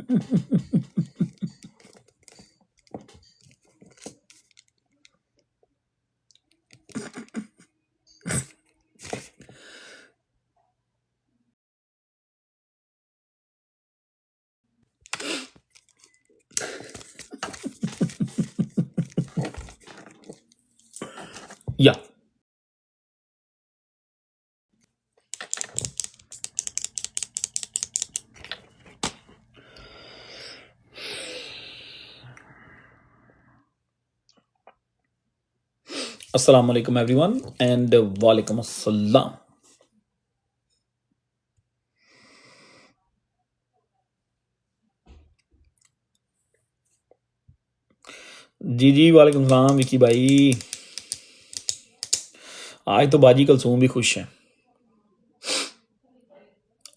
या अस्सलाम वालेकुम एवरीवन एंड वालेकुम अस्सलाम। जी जी वालेकुम सलाम विकी भाई। आज तो बाजी कलसूम भी खुश हैं।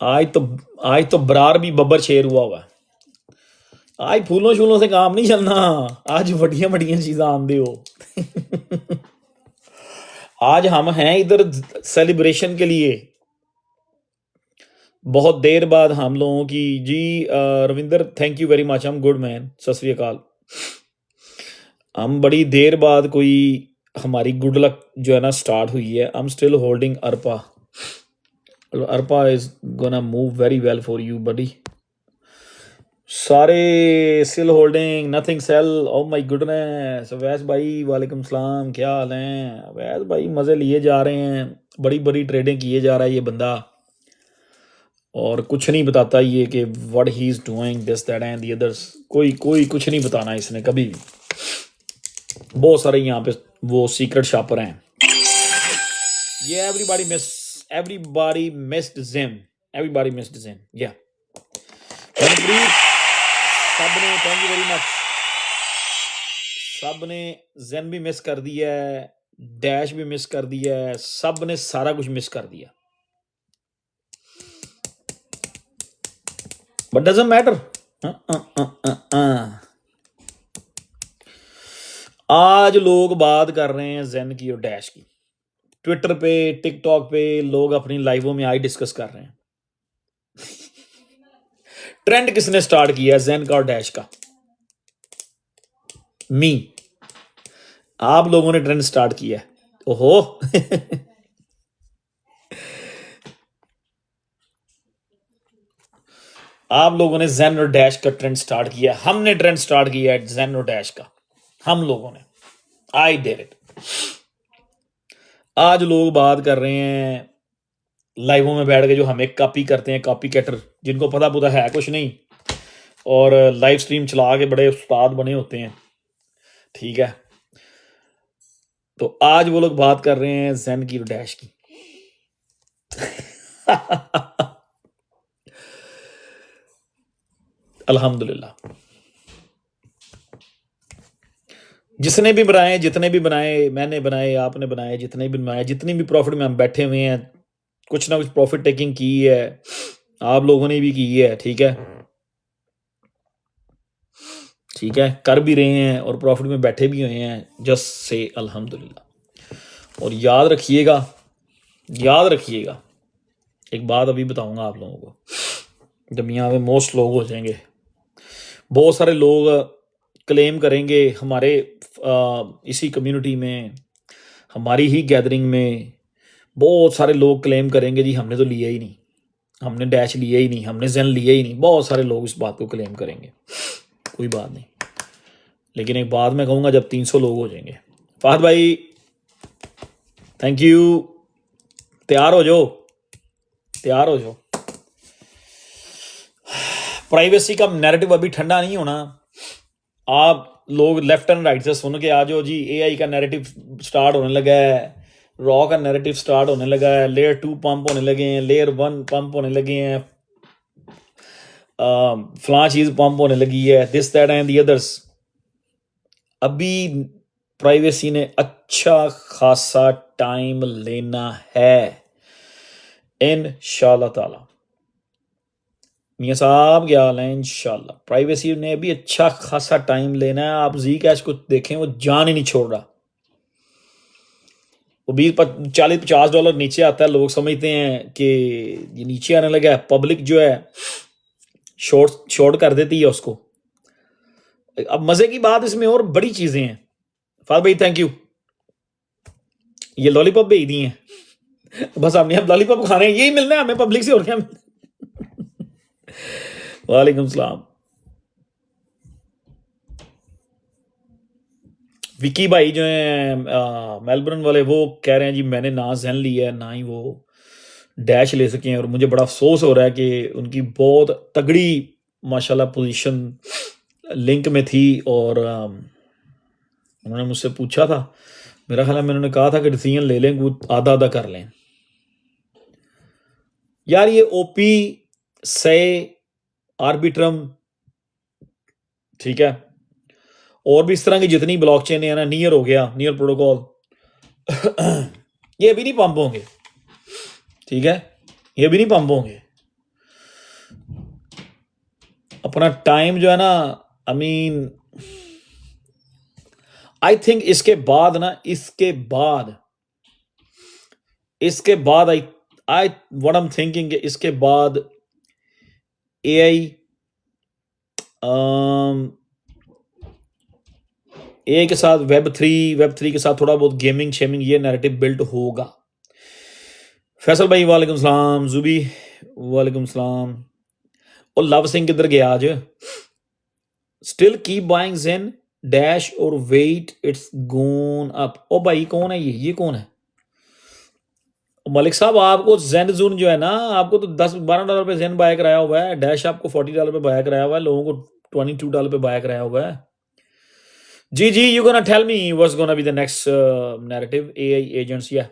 आज तो बरार भी बब्बर शेर हुआ है। आज फूलों शूलों से काम नहीं चलना। आज वड्डियां वड्डियां चीज़ां आंदे हो। आज हम हैं इधर सेलिब्रेशन के लिए। बहुत देर बाद हम लोगों की जी Ravinder thank you very much. हम गुड मैन, सत श्री अकाल। हम बड़ी देर बाद कोई हमारी गुड लक जो है ना स्टार्ट हुई है। I am still holding ARPA. ARPA is gonna move very well for you buddy. सारे still holding, nothing sell. Oh my goodness. Awais भाई वालेकुम सलाम, क्या हाल हैं? अवैस भाई मज़े लिए जा रहे हैं, बड़ी बड़ी ट्रेडिंग किए जा रहा है ये बंदा, और कुछ नहीं बताता ये कि what he is doing this that and the others. कोई कोई कुछ नहीं बताना इसने कभी भी। बहुत सारे यहाँ पे वो सीक्रेट शॉपर हैं। ये everybody missed gym. Everybody missed gym. या मनप्रीत, सब ने थैंक यू वेरी मच। सब ने जिम भी मिस कर दिया है, डैश भी मिस कर दिया है, सब ने सारा कुछ मिस कर दिया। But doesn't matter. आज लोग बात कर रहे हैं जेन की और डैश की। ट्विटर पे, टिकटॉक पे लोग अपनी लाइवों में आई डिस्कस कर रहे हैं। ट्रेंड किसने स्टार्ट किया जेन का और डैश का? मी। आप लोगों ने ट्रेंड स्टार्ट किया है। ओहो। आप लोगों ने जेन और डैश का ट्रेंड स्टार्ट किया। हमने ट्रेंड स्टार्ट किया है जेन और डैश का। हम लोगों ने, आई डिड इट। आज लोग बात कर रहे हैं लाइवों में बैठ के, जो हमें कॉपी करते हैं, कॉपी कैटर, जिनको पता पुता है कुछ नहीं और लाइव स्ट्रीम चला के बड़े उस्ताद बने होते हैं। ठीक है, तो आज वो लोग बात कर रहे हैं जेन की और डैश की। अल्हम्दुलिल्लाह, जिसने भी बनाए, जितने भी बनाए, मैंने बनाए, आपने बनाए, जितने भी बनाए, जितनी भी प्रॉफिट में हम बैठे हुए हैं, कुछ ना कुछ प्रॉफिट टेकिंग की है, आप लोगों ने भी की है। ठीक है, ठीक है, कर भी रहे हैं और प्रॉफिट में बैठे भी हुए हैं। जस्ट से अल्हम्दुलिल्लाह। और याद रखिएगा, याद रखिएगा, एक बात अभी बताऊंगा आप लोगों को, जब यहाँ पे मोस्ट लोग हो जाएंगे, बहुत सारे लोग क्लेम करेंगे हमारे इसी कम्युनिटी में, हमारी ही गैदरिंग में बहुत सारे लोग क्लेम करेंगे जी हमने तो लिया ही नहीं, हमने डैश लिया ही नहीं, हमने जेन लिया ही नहीं। बहुत सारे लोग इस बात को क्लेम करेंगे, कोई बात नहीं। लेकिन एक बात मैं कहूँगा, जब 300 लोग हो जाएंगे, फहद भाई थैंक यू, तैयार हो जाओ, तैयार हो जाओ। प्राइवेसी का नैरेटिव अभी ठंडा नहीं होना। आप लोग लेफ्ट एंड राइट से सुन के आ जाओ जी, एआई का नैरेटिव स्टार्ट होने लगा है, रॉ का नैरेटिव स्टार्ट होने लगा है, लेयर 2 पंप होने लगे हैं, लेयर 1 पंप होने लगे हैं, फलां चीज़ पंप होने लगी है, this that and the others. अभी प्राइवेसी ने अच्छा खासा टाइम लेना है इंशाल्लाह ताला। मियाँ साहब क्या हाल है? इंशाल्लाह प्राइवेसी ने भी अच्छा खासा टाइम लेना है। आप जी कैश को देखें, वो जान ही नहीं छोड़ रहा। वो 20-40-50 डॉलर नीचे आता है, लोग समझते हैं कि ये नीचे आने लगा है। पब्लिक जो है शॉर्ट कर देती है उसको। अब मजे की बात इसमें और बड़ी चीजें हैं। फाद भाई थैंक यू, ये लॉलीपॉप भेज दिए हैं। बस हमने अब लॉलीपॉप खाने हैं, यही मिलना है हमें पब्लिक से, और क्या वालेकुम सलाम। विकी भाई जो है मेलबर्न वाले, वो कह रहे हैं जी मैंने ना जैन लिया है ना ही वो डैश ले सके हैं, और मुझे बड़ा अफसोस हो रहा है कि उनकी बहुत तगड़ी माशाल्लाह पोजीशन लिंक में थी, और उन्होंने मुझसे पूछा था, मेरा ख्याल है मैंने कहा था कि डिसीजन ले लें, कुछ आधा आधा कर लें। यार ये ओपी से आर्बिट्रम, ठीक है, और भी इस तरह की जितनी ब्लॉकचेन है ना, नियर हो गया, नियर प्रोटोकॉल, ये अभी नहीं पंप होंगे, ठीक है, ये भी नहीं पंप होंगे। अपना टाइम जो है ना, आई मीन आई थिंक इसके बाद ना, इसके बाद I what I am thinking, इसके बाद एआई ए के साथ वेब थ्री के साथ थोड़ा बहुत गेमिंग शेमिंग, ये नैरेटिव बिल्ड होगा। फैसल भाई वालेकुम सलाम, जुबी वालेकुम सलाम, और लव सिंह किधर गया आज? Still keep buying Zen Dash और वेट इट्स गोन अप। ओ भाई कौन है ये कौन है? मलिक साहब आपको जेन जून जो है ना, आपको तो $10-12 पे जेन बाय कराया हुआ है, डैश आपको $40 पे बाय कराया हुआ है, लोगों को $22 पे बाय कराया हुआ है। जी you gonna tell me what's gonna be the next narrative AI agents? या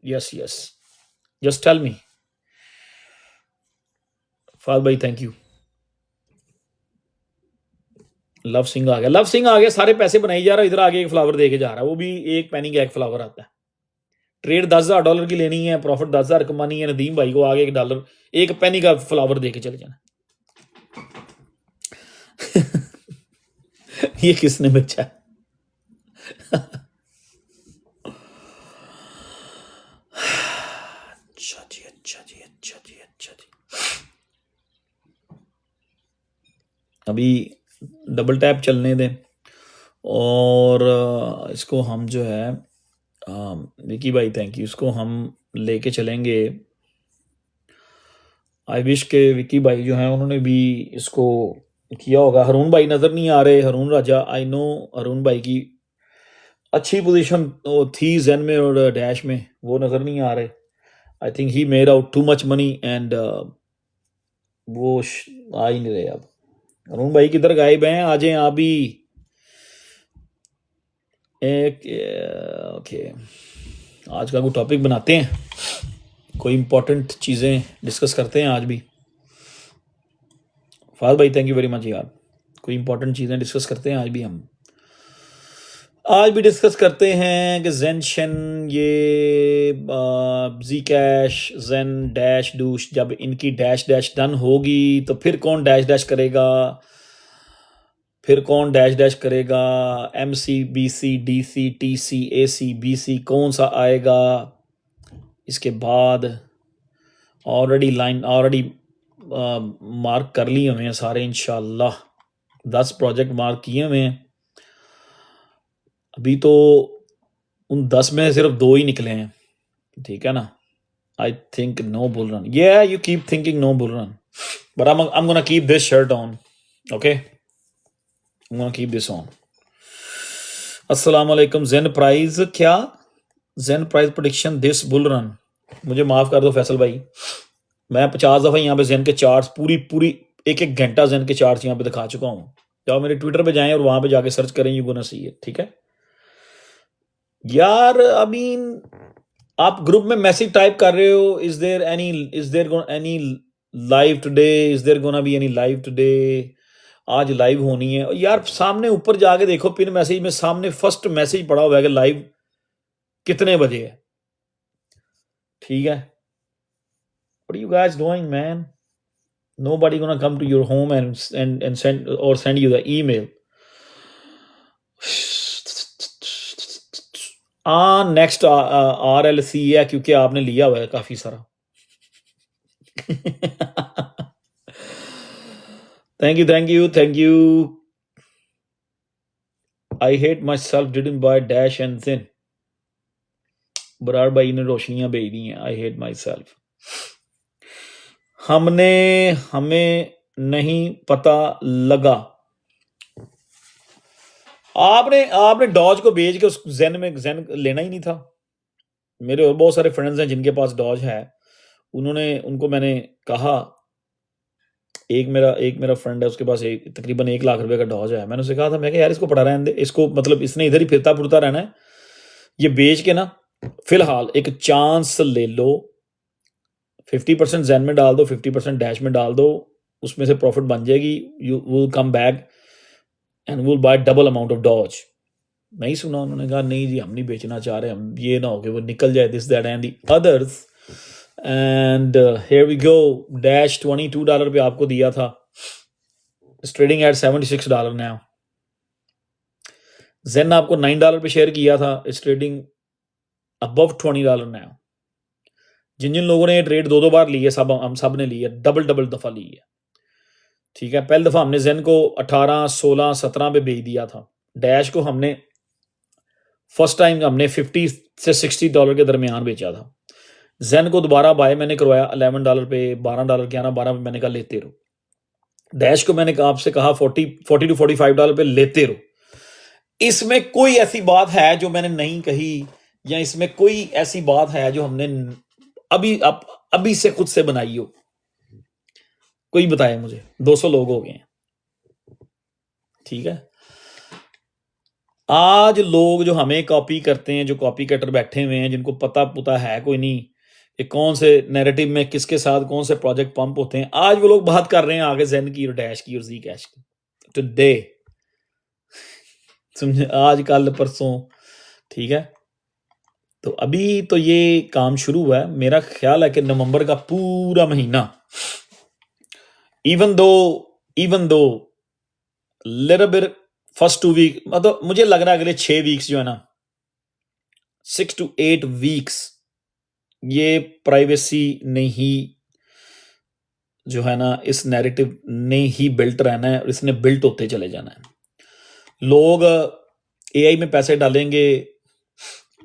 यस जस्ट टेल मी। फाद भाई थैंक यू। लव सिंह आ गया, सारे पैसे बनाई जा रहा है, इधर आगे एक फ्लावर दे के जा रहा है, वो भी एक पैनी का एक फ्लावर आता है। ट्रेड $10,000 की लेनी है, प्रॉफिट 10,000 कमानी है, नदीम भाई को आगे $1 एक पैनी का फ्लावर दे के चले जाना। ये किसने बचा? अच्छा जी। अभी डबल टैप चलने दें, और इसको हम जो है विकी भाई थैंक यू, इसको हम लेके चलेंगे। आई विश के विकी भाई जो हैं उन्होंने भी इसको किया होगा। हरून भाई नज़र नहीं आ रहे, हरून राजा, आई नो हरून भाई की अच्छी पोजीशन थी जेन में और डैश में, वो नज़र नहीं आ रहे। I think he made out too much money and वो आ ही नहीं रहे। अब अरुण भाई किधर गायब हैं? आ जाएं आप भी। ओके, आज का कोई टॉपिक बनाते हैं, कोई इंपॉर्टेंट चीज़ें डिस्कस करते हैं आज भी। फाद भाई थैंक यू वेरी मच यार, कोई इंपॉर्टेंट चीज़ें डिस्कस करते हैं आज भी। हम आज भी डिस्कस करते हैं कि जेनशन, ये जी कैश, जेन डैश डूश, जब इनकी डैश डन होगी तो फिर कौन डैश करेगा, MC BC DC TC AC BC कौन सा आएगा इसके बाद? ऑलरेडी मार्क कर लिए हुए हैं सारे, इंशाल्लाह 10 प्रोजेक्ट मार्क किए हुए हैं। अभी तो उन 10 में सिर्फ 2 ही निकले हैं, ठीक है ना। I think no bull run, you keep thinking no bull run, but I'm gonna keep this shirt on, okay, I'm gonna keep this on. अस्सलाम वालेकुम। Zen price prediction this bull run, मुझे माफ कर दो फैसल भाई, मैं 50 दफा यहाँ पे जेन के चार्ट्स पूरी एक घंटा जेन के चार्ट्स यहाँ पे दिखा चुका हूँ। जाओ मेरे ट्विटर पे जाएं और वहां पे जाके सर्च करें, यू गोना सी इट, ठीक है यार। आई मीन आप ग्रुप में मैसेज टाइप कर रहे हो, is there any live today, is there gonna be any live today? आज लाइव होनी है यार। सामने ऊपर जाके देखो पिन मैसेज में, सामने फर्स्ट मैसेज पड़ा हुआ है कि लाइव कितने बजे है, ठीक है। What are you guys doing, man? Nobody gonna come to your home and send you the email. Next RLC है, क्योंकि आपने लिया हुआ है काफी सारा। Thank you thank you thank you. I hate myself didn't buy Dash and Zen. Brar भाई ने रोशनियां भेज दी हैं। I hate myself. हमें नहीं पता लगा। आपने डॉज को भेज के उस जेन लेना ही नहीं था। मेरे और बहुत सारे फ्रेंड्स हैं जिनके पास डॉज है। उनको मैंने कहा, एक मेरा फ्रेंड है, उसके पास तकरीबन 1 लाख रुपए का डॉज है। मैंने उसे कहा था, मैं यार इसको पड़ा रहने दे, इसको मतलब इसने इधर ही फिरता फुरता रहना है, ये बेच के ना फिलहाल एक चांस ले लो। 50% जेन में डाल दो, 50% डैश में डाल दो, उसमें से प्रॉफिट बन जाएगी। You will come back and will buy double amount of Doge. नहीं सुना, उन्होंने कहा नहीं जी, हम नहीं बेचना चाह रहे, हम ये ना हो कि वो निकल जाए this that and the others. And here we go. Dash $22 पे आपको दिया था, ट्रेडिंग एट $76 नाउ। जेन आपको $9 पे शेयर किया था, इट्स ट्रेडिंग अबव $20 नाउ। जिन जिन लोगों ने ये ट्रेड 2-2 बार ली है, हम सब ने ली है, डबल दफा ली है। ठीक है, पहली दफा हमने जेन को 18, 16, 17 पे बेच दिया था। डैश को हमने फर्स्ट टाइम हमने $50 से $60 के दरमियान बेचा था। जेन को दोबारा बाय मैंने करवाया $11 पे, $12 के आना, 12 पे मैंने कहा लेते रहो। डैश को मैंने आपसे कहा 40 to $45 पे लेते रहो। इसमें कोई ऐसी बात है जो मैंने नहीं कही, या इसमें कोई ऐसी बात है जो हमने अभी से खुद से बनाई हो? कोई बताए मुझे। 200 लोग हो गए हैं। ठीक है, आज लोग जो हमें कॉपी करते हैं, जो कॉपी कटर बैठे हुए हैं, जिनको पता है कोई नहीं कि कौन से नैरेटिव में किसके साथ कौन से प्रोजेक्ट पंप होते हैं, आज वो लोग बात कर रहे हैं आगे जेन की और डैश की और जी कैश की। टुडे समझे, आज कल परसों। ठीक है, तो अभी तो ये काम शुरू हुआ है। मेरा ख्याल है कि नवंबर का पूरा महीना, even though little bit first 2 week, मतलब मुझे लग रहा है अगले 6 वीक्स जो है ना, 6 to 8 वीक्स, ये प्राइवेसी ने ही जो है ना, इस नैरेटिव ने ही बिल्ट रहना है और इसने बिल्ट होते चले जाना है। लोग एआई में पैसे डालेंगे,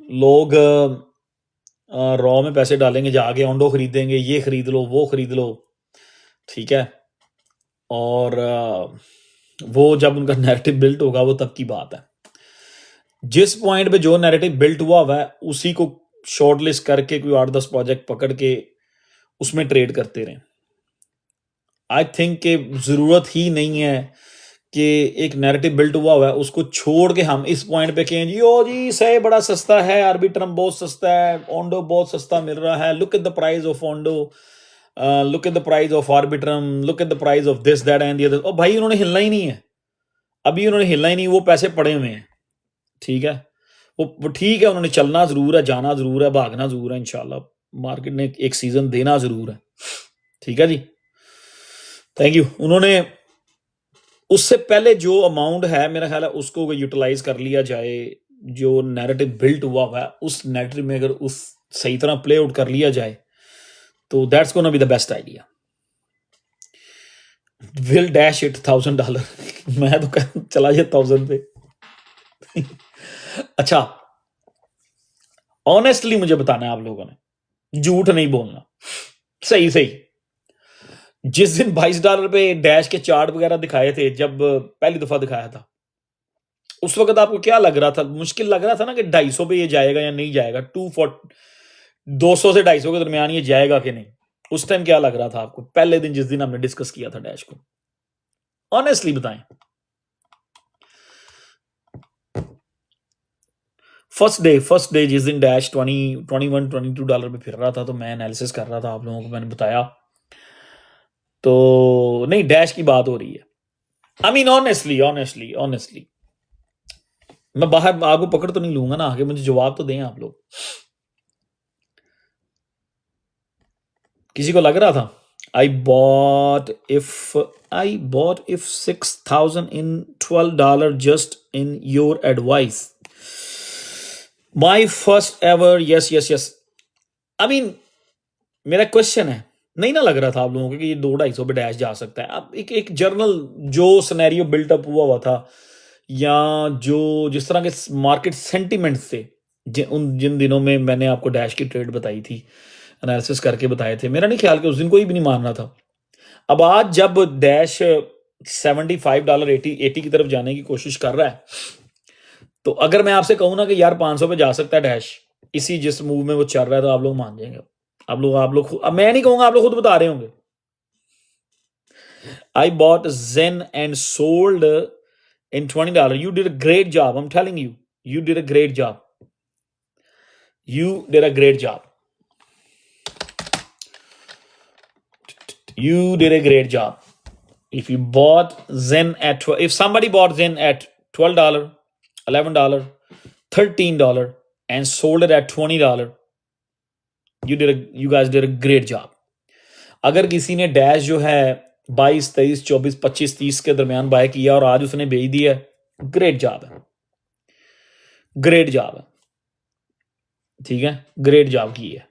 लोग रॉ में पैसे डालेंगे, जाके ओंडो खरीदेंगे, ये खरीद लो, वो खरीद लो। ठीक है, और वो जब उनका नैरेटिव बिल्ट होगा वो तब की बात है। जिस पॉइंट पे जो नैरेटिव बिल्ट हुआ है उसी को शॉर्टलिस्ट करके कोई 8-10 प्रोजेक्ट पकड़ के उसमें ट्रेड करते रहें। आई थिंक कि जरूरत ही नहीं है कि एक नैरेटिव बिल्ट हुआ है उसको छोड़ के हम इस पॉइंट पे कहें जी ओ जी से बड़ा सस्ता है, आर्बिट्रम बहुत सस्ता है, ओंडो बहुत सस्ता मिल रहा है, look at the price of Ondo, look at the price of Arbitrum, look at the price of this that and the other. ओ भाई, उन्होंने हिलना ही नहीं है, अभी उन्होंने हिलना ही नहीं, वो पैसे पड़े हुए हैं। ठीक है, वो ठीक है, उन्होंने चलना जरूर है, जाना जरूर है, भागना जरूर है, इंशाल्लाह मार्केट ने एक सीजन देना जरूर है। ठीक है जी, थैंक यू। उन्होंने उससे पहले जो अमाउंट है मेरा ख्याल है उसको यूटिलाइज कर लिया जाए। जो नैरेटिव बिल्ट हुआ है उस नैरेटिव में अगर उस सही तरह प्ले आउट कर लिया जाए तो that's gonna be the best idea. Will dash it $1000 मैं तो चला जाए 1000 पे। अच्छा, ऑनेस्टली मुझे बताना है आप लोगों ने, झूठ नहीं बोलना, सही जिस दिन $22 पे डैश के चार्ट वगैरह दिखाए थे, जब पहली दफा दिखाया था, उस वक्त आपको क्या लग रहा था? मुश्किल लग रहा था ना कि 250 पे ये जाएगा या नहीं जाएगा, 200 से 250 के दरमियान ये जाएगा कि नहीं। उस टाइम क्या लग रहा था आपको, पहले दिन जिस दिन हमने डिस्कस किया था डैश को? ऑनेस्टली बताएं। फर्स्ट डे जिस दिन डैश $21-22 पे फिर रहा था, तो मैं एनालिसिस कर रहा था, आप लोगों को मैंने बताया। तो नहीं, डैश की बात हो रही है। आई मीन ऑनेस्टली मैं बाहर आपको पकड़ तो नहीं लूंगा ना, आगे मुझे जवाब तो दें आप लोग। किसी को लग रहा था I bought if 6,000 in $12 just in your advice. My first ever yes. I mean, मेरा क्वेश्चन है, नहीं ना लग रहा था आप लोगों को कि ये 200-250 पे डैश जा सकता है। अब एक एक जर्नल जो सिनेरियो बिल्टअप हुआ था, या जो जिस तरह के मार्केट सेंटिमेंट्स थे, जिन दिनों में मैंने आपको डैश की ट्रेड बताई थी, एनालिसिस करके बताए थे, मेरा नहीं ख्याल कि उस दिन कोई भी नहीं मान रहा था। अब आज जब डैश $75 80 की तरफ जाने की कोशिश कर रहा है, तो अगर मैं आपसे कहूँ ना कि यार 500 पे जा सकता है डैश, इसी जिस मूव में वो चल रहा है, तो आप लोग मान जाएंगे। आप लोग अब मैं नहीं कहूंगा, आप लोग खुद बता रहे होंगे। I bought Zen and sold in $20. You did a great job. I'm telling you, you did a great job. You did a great job. You did a great job. If you bought Zen at if somebody bought Zen at $12, $11, $13, and sold it at $20, you guys did a great job. अगर किसी ने dash जो है 22, 23, 24, 25, 30 के दरमियान bye किया और आज उसने बेच दिया, ग्रेट जॉब है, ग्रेट जॉब है, ठीक है, ग्रेट जॉब की है।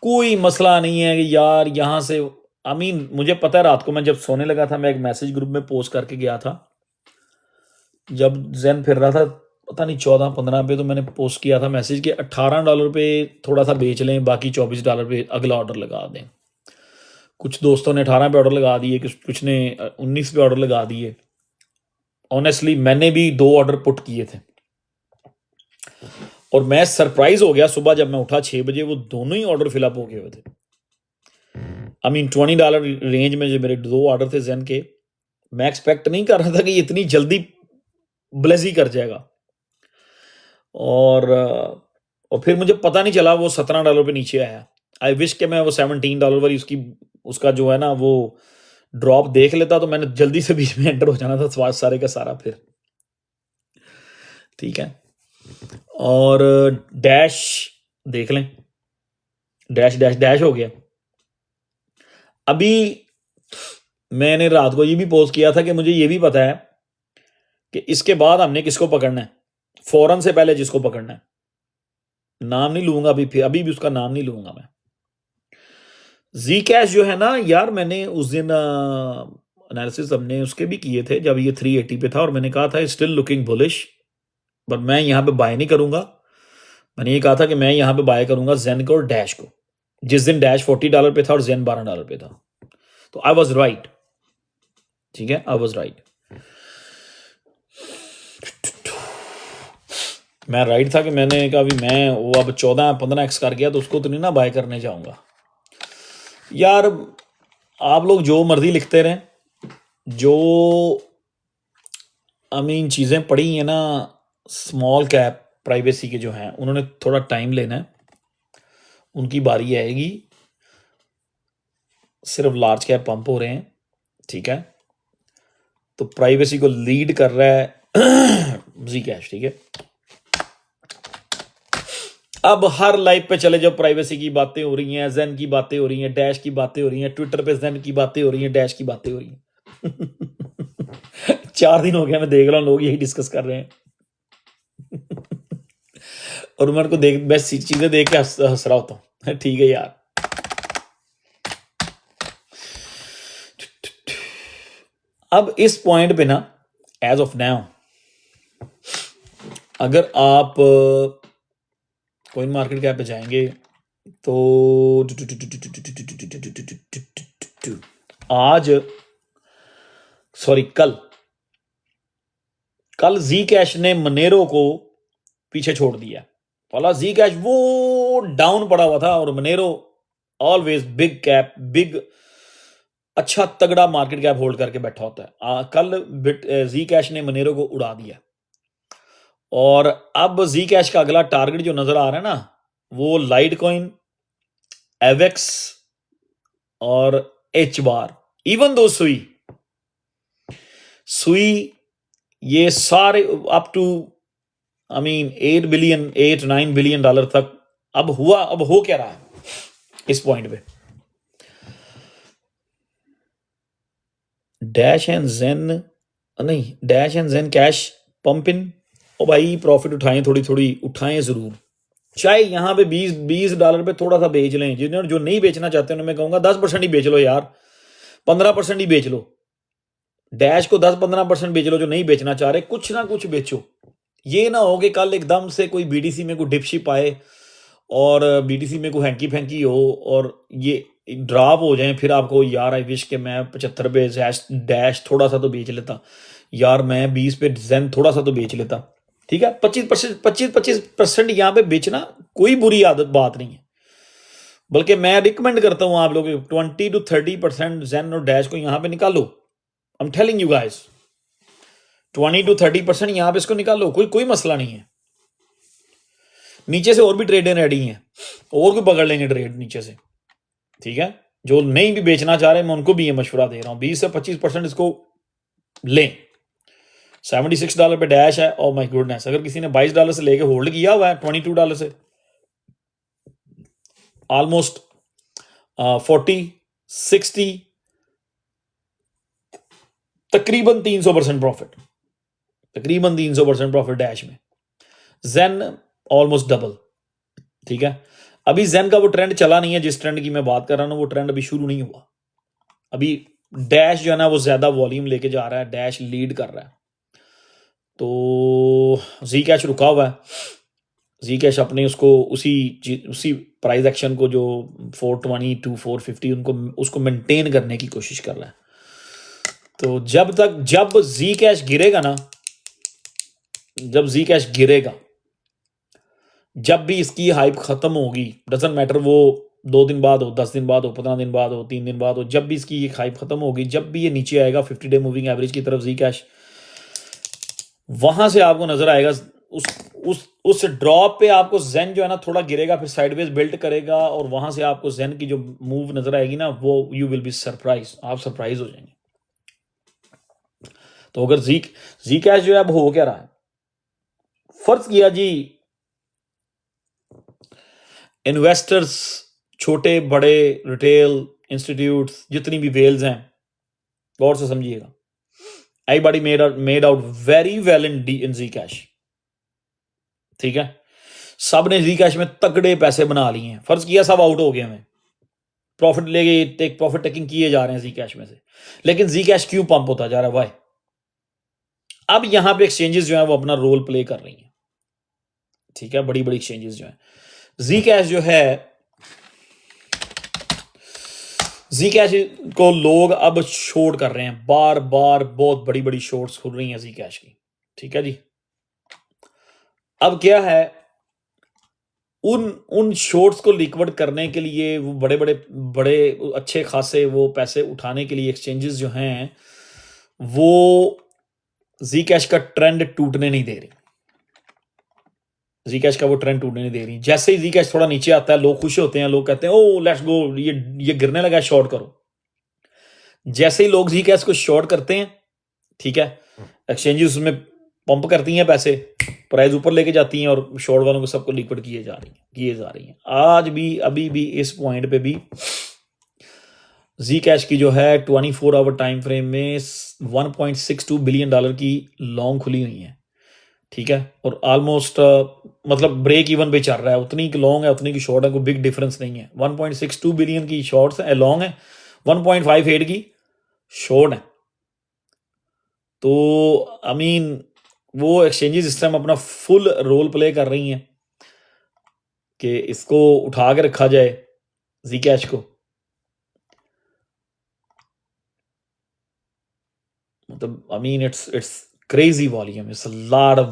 कोई मसला नहीं है कि यार यहां से मुझे पता है, रात को मैं जब सोने लगा था, मैं एक मैसेज ग्रुप में पोस्ट करके गया था, जब ज़ेन फिर रहा था पता नहीं 14-15 पे, तो मैंने पोस्ट किया था मैसेज कि $18 पे थोड़ा सा बेच लें, बाकी $24 पे अगला ऑर्डर लगा दें। कुछ दोस्तों ने 18 पे ऑर्डर लगा दिए, कुछ ने 19 पे ऑर्डर लगा दिए। ऑनेस्टली मैंने भी 2 ऑर्डर पुट किए थे, और मैं सरप्राइज हो गया सुबह जब मैं उठा 6 बजे, वो दोनों ही ऑर्डर फिलअप हो गए हुए थे। $20 रेंज में जो मेरे 2 ऑर्डर थे ज़ेन के, मैं एक्सपेक्ट नहीं कर रहा था कि इतनी जल्दी ब्लेजी कर जाएगा, और फिर मुझे पता नहीं चला वो $17 पे नीचे आया। आई विश कि मैं वो $17 पर उसका जो है ना वो ड्रॉप देख लेता, तो मैंने जल्दी से बीच में एंटर हो जाना था सारे का सारा फिर, ठीक है। और डैश देख लें, डैश डैश डैश हो गया। अभी मैंने रात को ये भी पोस्ट किया था कि मुझे ये भी पता है कि इसके बाद हमने किसको पकड़ना है, फौरन से पहले जिसको पकड़ना है, नाम नहीं लूंगा अभी भी उसका नाम नहीं लूंगा मैं। जी कैश जो है ना यार, मैंने उस दिन एनालिसिस हमने उसके भी किए थे जब ये 380 पे था, और मैंने कहा था स्टिल लुकिंग बुलिश, बट मैं यहाँ पे बाय नहीं करूंगा। मैंने ये कहा था कि मैं यहाँ पे बाय करूंगा ज़ेन को और डैश को, जिस दिन डैश $40 पे था और ज़ेन $12 पे था, तो आई वॉज राइट, ठीक है, आई वॉज राइट। मैं राइट था कि मैंने कहा भी मैं वो अब 14-15x कर गया, तो उसको तो नहीं ना बाय करने जाऊंगा यार। आप लोग जो मर्जी लिखते रहें, जो चीज़ें पड़ी हैं ना स्मॉल कैप प्राइवेसी के जो हैं, उन्होंने थोड़ा टाइम लेना है, उनकी बारी आएगी। सिर्फ लार्ज कैप पंप हो रहे हैं, ठीक है, तो प्राइवेसी को लीड कर रहा है जी कैश, ठीक है। अब हर लाइव पे चले जाओ, प्राइवेसी की बातें हो रही हैं, ज़ेन की बातें हो रही हैं, डैश की बातें हो रही हैं, ट्विटर पे ज़ेन की बातें हो रही हैं, डैश की बातें हो रही हैं 4 दिन हो गया मैं देख रहा हूँ लोग यही डिस्कस कर रहे हैं और मैं उनको बेस्ट चीजें देख के हंस रहा होता हूँ। ठीक है यार, अब इस पॉइंट पे ना एज ऑफ नाउ अगर आप कोइन मार्केट कैप पे जाएंगे तो आज कल जी कैश ने मनेरो को पीछे छोड़ दिया। पहला जी कैश वो डाउन पड़ा हुआ था और मनेरो ऑलवेज बिग कैप, बिग अच्छा तगड़ा मार्केट कैप होल्ड करके बैठा होता है। कल जी कैश ने मनेरो को उड़ा दिया और अब जी कैश का अगला टारगेट जो नजर आ रहा है ना वो लाइट कॉइन, एवेक्स और एच बार, इवन दो सुई ये सारे अप टू $8-9 बिलियन तक अब हो क्या रहा है इस पॉइंट पे। Dash and Zen cash pump in, ओ भाई प्रॉफिट उठाएं, थोड़ी थोड़ी उठाएं जरूर, चाहे यहाँ पे 20 $20 पे थोड़ा सा बेच लें, जिन्होंने जो नहीं बेचना चाहते उन्हें मैं कहूंगा 10% ही बेच लो यार, 15% ही बेच लो, डैश को 10-15% बेच लो, जो नहीं बेचना चाह रहे कुछ ना कुछ बेचो। ये ना हो कि कल एकदम से कोई बीडीसी में कोई डिपशिप आए और बीटीसी में कोई हैंकी फैंकी हो और ये ड्रॉप हो जाए, फिर आपको यार आई विश के मैं 75 पे डैश थोड़ा सा तो बेच लेता, यार मैं 20 पे जेन थोड़ा सा तो बेच लेता। ठीक है, 25% यहाँ पे बेचना कोई बुरी आदत बात नहीं है, बल्कि मैं रिकमेंड करता हूँ आप लोग 20-30% जेन और डैश को यहाँ पे निकालो। I am telling you guys, 20-30% यहाँ पे इसको निकालो, कोई मसला नहीं है। नीचे से और भी ट्रेडें रेडी हैं, और भी पकड़ लेंगे ट्रेड नीचे से। ठीक है, जो नहीं भी बेचना चाह रहे मैं उनको भी ये मशवरा दे रहा हूं, 20 से 25% इसको लें। $76 पे डैश है, ओ माय गुडनेस, अगर किसी ने $22 से लेके होल्ड किया हुआ है $22 से, ऑलमोस्ट 40-60 तकरीबन 300% प्रॉफिट, तकरीबन 300% प्रॉफिट डैश में। जेन ऑलमोस्ट डबल। ठीक है, अभी जेन का वो ट्रेंड चला नहीं है, जिस ट्रेंड की मैं बात कर रहा हूं वो ट्रेंड अभी शुरू नहीं हुआ। अभी डैश जो है ना वो ज्यादा वॉल्यूम लेके जा रहा है, डैश लीड कर रहा है। तो जी कैश रुका हुआ है, जी कैश अपने उसको उसी प्राइस एक्शन को जो 420 to 450 उनको उसको मेंटेन करने की कोशिश कर रहा है। तो जब जी कैश गिरेगा ना, जब जी कैश गिरेगा, जब भी इसकी हाइप खत्म होगी, डजंट मैटर वो 2 दिन बाद हो, 10 दिन बाद हो, 15 दिन बाद हो, 3 दिन बाद हो, जब भी इसकी ये हाइप खत्म होगी, जब भी ये नीचे आएगा 50 डे मूविंग एवरेज की तरफ जी कैश, वहां से आपको नजर आएगा उस ड्रॉप पे आपको जेन जो है ना थोड़ा गिरेगा, फिर साइडवेज बिल्ड करेगा, और वहां से आपको जेन की जो मूव नजर आएगी ना, वो यू विल बी सरप्राइज, आप सरप्राइज हो जाएंगे। तो अगर जी कैश जो है अब हो क्या रहा है, फर्ज किया जी इन्वेस्टर्स, छोटे बड़े रिटेल इंस्टीट्यूट्स, जितनी भी वेल्स हैं, गौर से समझिएगा, everybody made out very well in G cash. ठीक है, सब ने जी कैश में तगड़े पैसे बना लिए हैं, फर्ज किया सब आउट हो गए हैं, प्रॉफिट लेके प्रॉफिट टेकिंग किए जा रहे हैं जी कैश में से, लेकिन जी कैश क्यों पंप होता जा रहा है, वाई? अब यहां पे एक्सचेंजेस जो है वो अपना रोल प्ले कर रही हैं। ठीक है, बड़ी बड़ी एक्सचेंजेस जो है, जी कैश जो है, जी कैश को लोग अब शॉर्ट कर रहे हैं, बार बार बहुत बड़ी बड़ी शॉर्ट्स खुल रही हैं जी कैश की। ठीक है जी, अब क्या है, उन शॉर्ट्स को लिक्विड करने के लिए, वो बड़े अच्छे खासे वो पैसे उठाने के लिए एक्सचेंजेस जो हैं वो जी कैश का ट्रेंड टूटने नहीं दे रही, जी कैश का वो ट्रेंड टूटने नहीं दे रही। जैसे ही जी कैश थोड़ा नीचे आता है, लोग खुश होते हैं, लोग कहते हैं ओ लेट्स गो, ये गिरने लगा, शॉर्ट करो। जैसे ही लोग जी कैश को शॉर्ट करते हैं, ठीक है, एक्सचेंजेस उसमें पंप करती हैं पैसे, प्राइस ऊपर लेके जाती हैं, और शॉर्ट वालों को सबको लिक्विड किए जा रही हैं। आज भी अभी भी इस पॉइंट पे भी जी कैश की जो है 24 आवर टाइम फ्रेम में $1.62 बिलियन की लॉन्ग खुली हुई है। ठीक है, और ऑलमोस्ट मतलब ब्रेक इवन पे चल रहा है, उतनी की लॉन्ग है उतनी की शॉर्ट है, कोई बिग डिफरेंस नहीं है। 1.62 बिलियन की शॉर्ट्स है, लॉन्ग है, 1.58 की शॉर्ट है। तो आई मीन वो एक्सचेंजेस इस टाइम अपना फुल रोल प्ले कर रही हैं कि इसको उठा के रखा जाए जी कैश को। मतलब I mean it's crazy volume, it's a lot of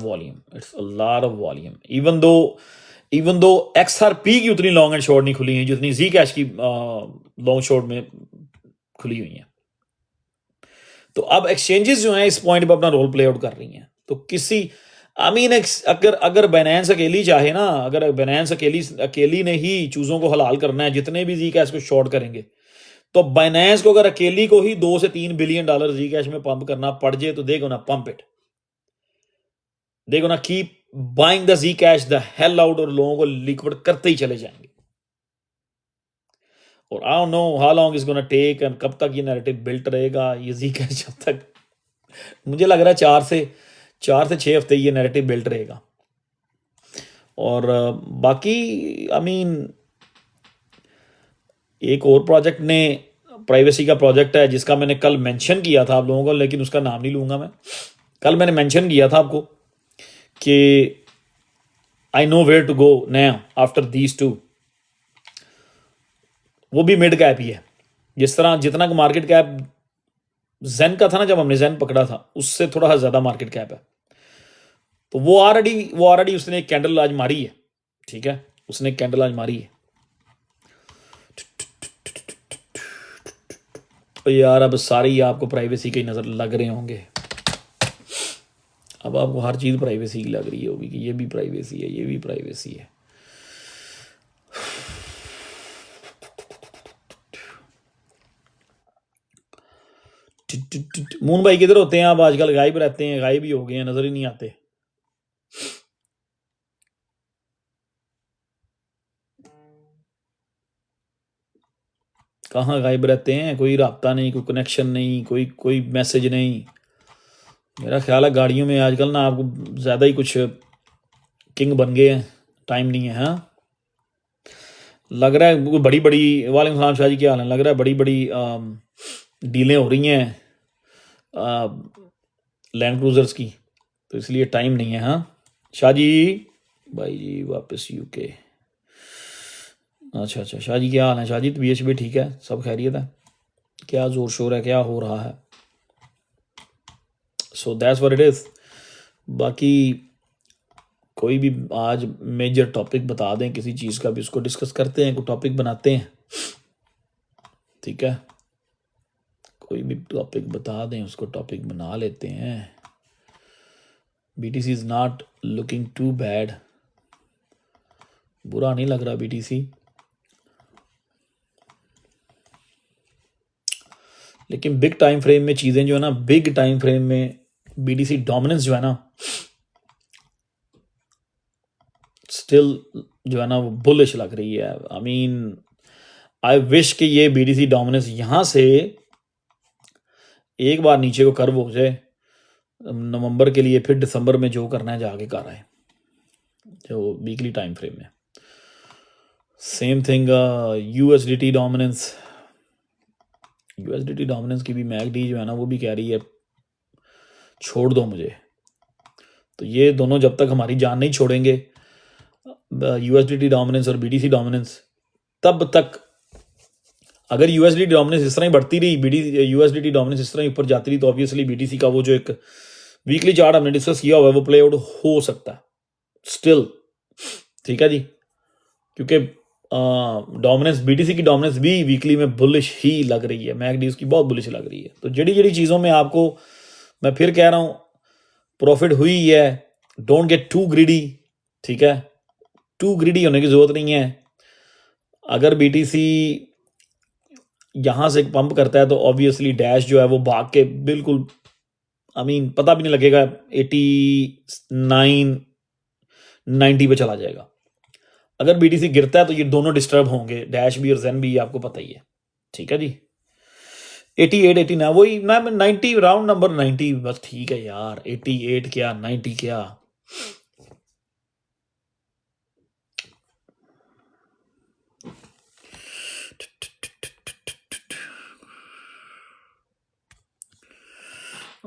volume, even though XRP की उतनी लॉन्ग एंड शॉर्ट नहीं खुली है जितनी जी कैश की लॉन्ग शॉर्ट में खुली हुई है। तो अब एक्सचेंजेस जो हैं इस पॉइंट पे अपना रोल प्ले आउट कर रही हैं। तो किसी आई मीन अगर बाइनेंस अकेली चाहे ना, अगर बाइनेंस अकेली ने ही चीजों को हलाल करना है, जितने भी जी कैश को शॉर्ट करेंगे, तो बाइनेंस को अगर अकेली को ही $2 से $3 बिलियन जी कैश में पंप करना पड़ जाए, तो देखो ना, पंप इट, देखो ना, keep buying the G cash the hell out, और लोगों को लिक्विड करते ही चले जाएंगे। और I don't know how long is gonna take, and कब तक ये नैरेटिव बिल्ट रहेगा, ये जी कैश जब तक, मुझे लग रहा है 4 से 6 हफ्ते ये नैरेटिव बिल्ट रहेगा। और बाकी आई मीन एक और प्रोजेक्ट ने प्राइवेसी का प्रोजेक्ट है जिसका मैंने कल मेंशन किया था आप लोगों को, लेकिन उसका नाम नहीं लूँगा मैं। कल मैंने मेंशन किया था आपको कि I know where to go now after these two. वो भी मिड कैप ही है, जिस तरह जितना का मार्केट कैप जेन का था ना, जब हमने जेन पकड़ा था उससे थोड़ा सा ज़्यादा मार्केट कैप है। तो वो ऑलरेडी उसने एक कैंडल आज मारी है, ठीक है, उसने एक कैंडल आज मारी है। तो यार अब सारे ही आपको प्राइवेसी की नज़र लग रहे होंगे, अब आपको हर चीज़ प्राइवेसी की लग रही होगी कि ये भी प्राइवेसी है, ये भी प्राइवेसी है। मून भाई किधर होते हैं आप आजकल? गायब रहते हैं, गायब ही हो गए हैं, नजर ही नहीं आते। कहाँ गायब रहते हैं? कोई राब्ता नहीं, कोई कनेक्शन नहीं, कोई कोई मैसेज नहीं। मेरा ख्याल है गाड़ियों में आजकल ना आपको ज़्यादा ही कुछ किंग बन गए हैं, टाइम नहीं है। हाँ लग रहा है बड़ी बड़ी, वालेकुम सलाम शाह जी, क्या हाल है? लग रहा है बड़ी बड़ी डीलें हो रही हैं लैंड क्रूजर्स की, तो इसलिए टाइम नहीं है। हाँ शाह जी, भाई जी वापस यूके। अच्छा शाह जी क्या हाल है? शाह जी तबीयत भी ठीक है, सब खैरियत है? क्या जोर शोर है, क्या हो रहा है? सो दैट्स व्हाट इट इज़। बाकी कोई भी आज मेजर टॉपिक बता दें किसी चीज़ का भी, उसको डिस्कस करते हैं, कोई टॉपिक बनाते हैं, ठीक है? कोई भी टॉपिक बता दें, उसको टॉपिक बना लेते हैं। BTC is not looking too bad, बुरा नहीं लग रहा BTC, लेकिन बिग टाइम फ्रेम में चीज़ें जो है ना, बिग टाइम फ्रेम में BTC डोमिनेंस जो है ना, स्टिल जो है ना वो बुलिश लग रही है। आई मीन आई विश कि ये BTC डोमिनेंस यहाँ से एक बार नीचे को कर्व हो जाए नवंबर के लिए, फिर दिसंबर में जो करना है जाके कर आए, जो वीकली टाइम फ्रेम में। Same thing USDT dominance, USDT dominance की भी मैकडी जो है ना वो भी कह रही है छोड़ दो मुझे। तो ये दोनों जब तक हमारी जान नहीं छोड़ेंगे, USDT डोमिनेंस और BTC डोमिनेंस, तब तक अगर USDT डोमिनेंस इस तरह ही बढ़ती रही, USDT डोमिनेंस इस तरह ही ऊपर जाती रही, तो ऑब्वियसली BTC का वो जो एक वीकली चार्ट हमने डिस्कस किया हुआ है वो प्ले आउट हो सकता है स्टिल, ठीक है जी, क्योंकि डोमिनेंस BTC की डोमिनेंस भी वीकली में बुलिश ही लग रही है, मैकडी उसकी बहुत बुलिश लग रही है। तो जड़ी जड़ी चीज़ों में आपको मैं फिर कह रहा हूँ प्रॉफिट हुई है, डोंट गेट टू ग्रीडी, ठीक है? टू ग्रीडी होने की ज़रूरत नहीं है। अगर BTC यहाँ से पंप करता है तो ऑब्वियसली डैश जो है वो भाग के बिल्कुल आई मीन पता भी नहीं लगेगा 89 90 पे चला जाएगा। अगर BTC गिरता है तो ये दोनों डिस्टर्ब होंगे, डैश भी और जेन भी, आपको पता ही है, ठीक है जी? 88 89 वही ना, 90 राउंड नंबर 90 बस, ठीक है यार, 88 क्या 90 क्या।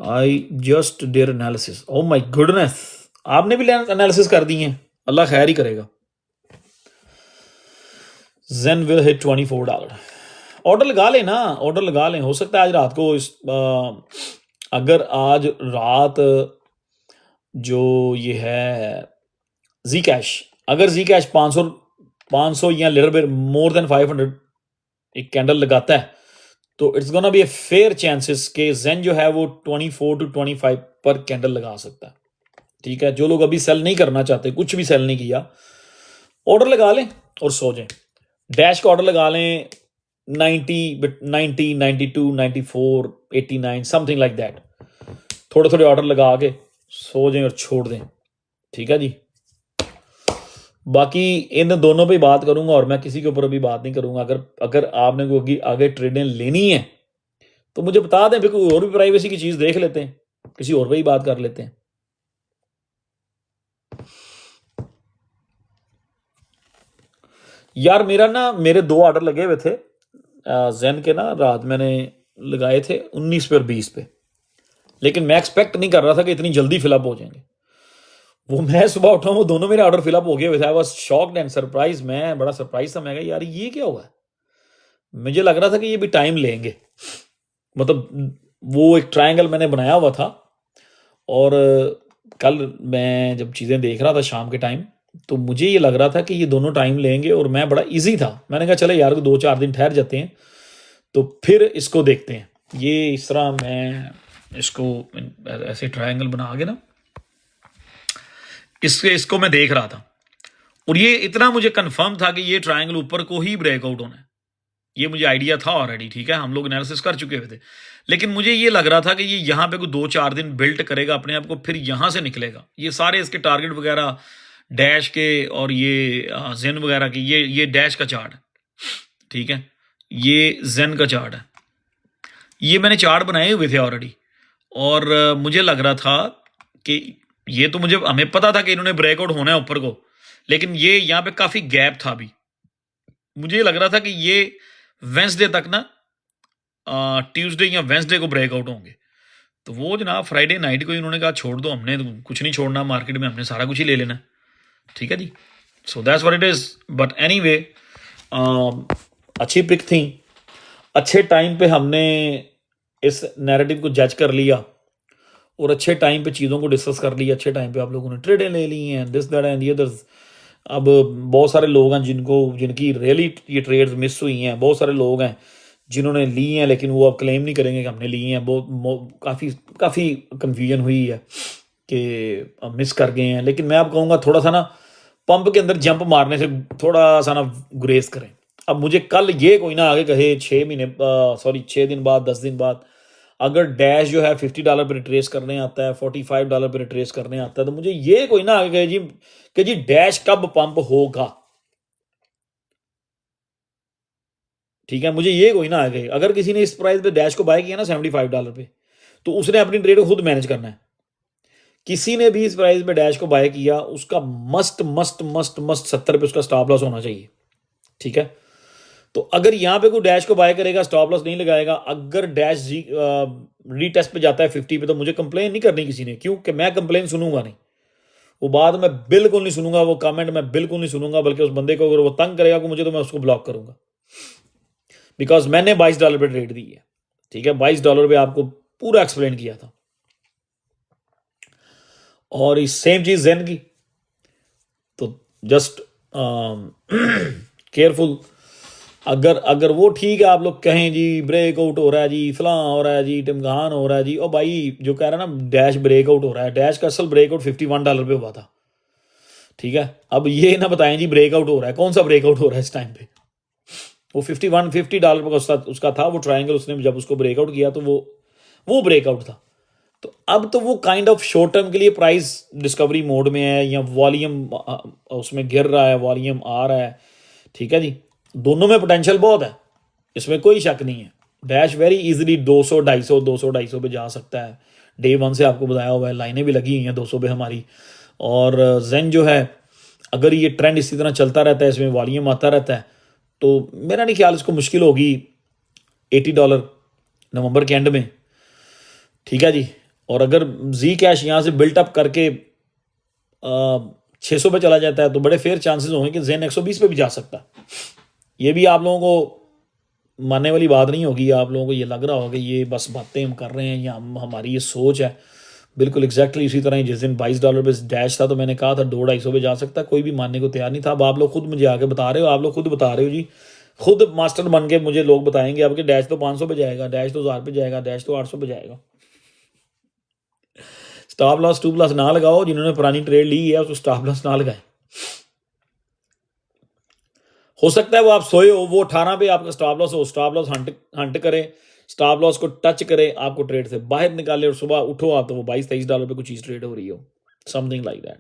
I just dare analysis, oh my goodness, आपने भी एनालिसिस कर दी है, अल्लाह खैर ही करेगा। जेन विल हिट $24, ऑर्डर लगा लें ना, ऑर्डर लगा लें, हो सकता है आज रात को इस अगर आज रात जो ये है जी कैश, अगर जी कैश 500 या लिटिल बिट मोर देन 500 एक कैंडल लगाता है तो it's gonna be a fair chances कि जेन जो है वो 24 to 25 पर कैंडल लगा सकता है, ठीक है? जो लोग अभी सेल नहीं करना चाहते, कुछ भी सेल नहीं किया, ऑर्डर लगा लें और सो जाएं। डैश का ऑर्डर लगा लें 90 92 94 89 समथिंग लाइक दैट, थोड़े थोड़े ऑर्डर लगा के सो जाएं और छोड़ दें, ठीक है जी? बाकी इन दोनों पे बात करूंगा और मैं किसी के ऊपर अभी बात नहीं करूंगा। अगर आपने कोई आगे ट्रेडें लेनी है तो मुझे बता दें, फिर कोई और भी प्राइवेसी की चीज़ देख लेते हैं, किसी और पे ही बात कर लेते हैं। यार मेरा ना, मेरे 2 ऑर्डर लगे हुए थे ज़ेन के ना, रात मैंने लगाए थे 19 पे और 20 पे, लेकिन मैं एक्सपेक्ट नहीं कर रहा था कि इतनी जल्दी फिलअप हो जाएंगे। वो मैं सुबह उठा हूँ, वो दोनों मेरे ऑर्डर फिलअप हो गए हुए थे। I was shocked and surprise, मैं बड़ा सरप्राइज था। मैं कहा यार ये क्या हुआ है? मुझे लग रहा था कि ये भी टाइम लेंगे, मतलब वो एक ट्रायंगल मैंने बनाया हुआ था। और कल मैं जब चीज़ें देख रहा था शाम के टाइम, तो मुझे ये लग रहा था कि ये दोनों टाइम लेंगे, और मैं बड़ा इजी था। मैंने कहा चले यार 2-4 दिन ठहर जाते हैं, तो फिर इसको देखते हैं। ये इस तरह मैं इसको ऐसे ट्रायंगल बना के ना, इसको मैं देख रहा था, और ये इतना मुझे कंफर्म था कि ये ट्रायंगल ऊपर को ही ब्रेकआउट होना है। ये मुझे आइडिया था ऑलरेडी, ठीक है, हम लोग एनालिसिस कर चुके हुए थे। लेकिन मुझे ये लग रहा था कि ये यहाँ पे कोई 2-4 दिन बिल्ट करेगा अपने आप को, फिर यहाँ से निकलेगा। ये सारे इसके टारगेट वगैरह डैश के और ये जेन वगैरह की, ये डैश का चार्ट है, ठीक है, ये जेन का चार्ट है। ये मैंने चार्ट बनाए हुए थे ऑलरेडी, और मुझे लग रहा था कि ये तो मुझे, हमें पता था कि इन्होंने ब्रेकआउट होना है ऊपर को, लेकिन ये यहाँ पे काफ़ी गैप था अभी। मुझे लग रहा था कि ये वेंसडे तक ना, ट्यूसडे या वेंसडे को ब्रेकआउट होंगे। तो वो जनाब फ्राइडे नाइट को इन्होंने कहा छोड़ दो, हमने तो कुछ नहीं छोड़ना मार्केट में, हमने सारा कुछ ही ले लेना, ठीक है जी। So that's what it is. But anyway, अच्छी पिक थी, अच्छे टाइम पे हमने इस नैरेटिव को जज कर लिया, और अच्छे टाइम पे चीज़ों को डिस्कस कर लिया। अच्छे टाइम पे आप लोगों ने ट्रेडें ले ली हैं, दिस दैट एंड ये अदर्स। अब बहुत सारे लोग हैं जिनकी रियली ये ट्रेड्स मिस हुई हैं। बहुत सारे लोग हैं जिन्होंने ली हैं, लेकिन वो अब क्लेम नहीं करेंगे कि हमने ली हैं। काफ़ी कन्फ्यूजन हुई है कि मिस कर गए हैं। लेकिन मैं अब कहूँगा थोड़ा सा ना पंप के अंदर जंप मारने से थोड़ा सा ना गुरेज करें। अब मुझे कल ये कोई ना आगे कहे 6 दिन बाद, 10 दिन बाद, अगर डैश जो है $50 पे रिट्रेस करने आता है, $45 पे रिट्रेस करने आता है, तो मुझे ये कोई ना आगे कहे जी कि जी डैश कब पंप होगा, ठीक है। मुझे ये कोई ना आगे, अगर किसी ने इस प्राइस पे डैश को बाय किया ना $75 पे, तो उसने अपनी ट्रेड को खुद मैनेज करना है। किसी ने भी इस प्राइस पे डैश को बाय किया, उसका मस्ट मस्ट मस्ट मस्ट 70 पे उसका स्टॉप लॉस होना चाहिए, ठीक है। तो अगर यहाँ पे कोई डैश को बाय करेगा, स्टॉप लॉस नहीं लगाएगा, अगर डैश रीटेस्ट पे जाता है 50 पे, तो मुझे कंप्लेन नहीं करनी किसी ने, क्योंकि मैं कंप्लेन सुनूंगा नहीं। वो बात मैं बिल्कुल नहीं सुनूंगा, वो कमेंट मैं बिल्कुल नहीं सुनूंगा, बल्कि उस बंदे को अगर वो तंग करेगा को मुझे, तो मैं उसको ब्लॉक करूंगा, बिकॉज मैंने $22 पे ट्रेड दी है, ठीक है। $22 पे आपको पूरा एक्सप्लेन किया था। और इस सेम चीज जेन की, तो जस्ट केयरफुल। अगर वो ठीक है, आप लोग कहें जी ब्रेकआउट हो रहा है जी, फलां हो रहा है जी, टिमगान हो रहा है जी, और भाई जो कह रहा है ना डैश ब्रेकआउट हो रहा है, डैश का असल ब्रेकआउट $51 पे हुआ था, ठीक है। अब ये ना बताएं जी ब्रेकआउट हो रहा है, कौन सा ब्रेकआउट हो रहा है इस टाइम पे? वो $50 का उसका था वो ट्रायंगल, उसने जब उसको ब्रेकआउट किया तो वो ब्रेकआउट था। तो अब तो वो काइंड ऑफ शॉर्ट टर्म के लिए प्राइस डिस्कवरी मोड में है, या वॉल्यूम उसमें गिर रहा है, वॉल्यूम आ रहा है, ठीक है जी। दोनों में पोटेंशियल बहुत है, इसमें कोई शक नहीं है। डैश वेरी इजीली 200, 250 पे जा सकता है। डे 1 से आपको बताया हुआ है, लाइनें भी लगी हुई हैं 200 पे हमारी। और जेन जो है, अगर ये ट्रेंड इसी तरह चलता रहता है, इसमें वॉल्यूम आता रहता है, तो मेरा नहीं ख्याल इसको मुश्किल होगी $80 नवंबर के एंड में, ठीक है जी। और अगर जी कैश यहाँ से बिल्ट अप करके 600 पे चला जाता है, तो बड़े फेयर चांसेस होंगे कि जेन 120 पे भी जा सकता है। ये भी आप लोगों को मानने वाली बात नहीं होगी, आप लोगों को ये लग रहा होगा कि ये बस बातें हम कर रहे हैं, या हमारी ये सोच है। बिल्कुल एग्जैक्टली इसी तरह ही जिस दिन $22 पे डैश था, तो मैंने कहा था 200-250 पे जा सकता है, कोई भी मानने को तैयार नहीं था। अब आप लोग खुद मुझे आके बता रहे हो, आप लोग खुद बता रहे हो जी, खुद मास्टर बन के मुझे लोग बताएंगे अब कि डैश तो 500 पे जाएगा, डैश तो 1000 पे जाएगा, डैश तो 800 पे जाएगा। स्टॉप लॉस टू प्लस ना लगाओ, जिन्होंने पुरानी ट्रेड ली है उसको स्टॉप लॉस ना लगाए। हो सकता है वो आप सोए हो, वो 18 पे आपका स्टॉप लॉस हो, स्टॉप लॉस हंट करे, स्टॉप लॉस को टच करे, आपको ट्रेड से बाहर निकाले, और सुबह उठो आप तो वो $22-23 पे कुछ चीज ट्रेड हो रही हो, समथिंग लाइक दैट।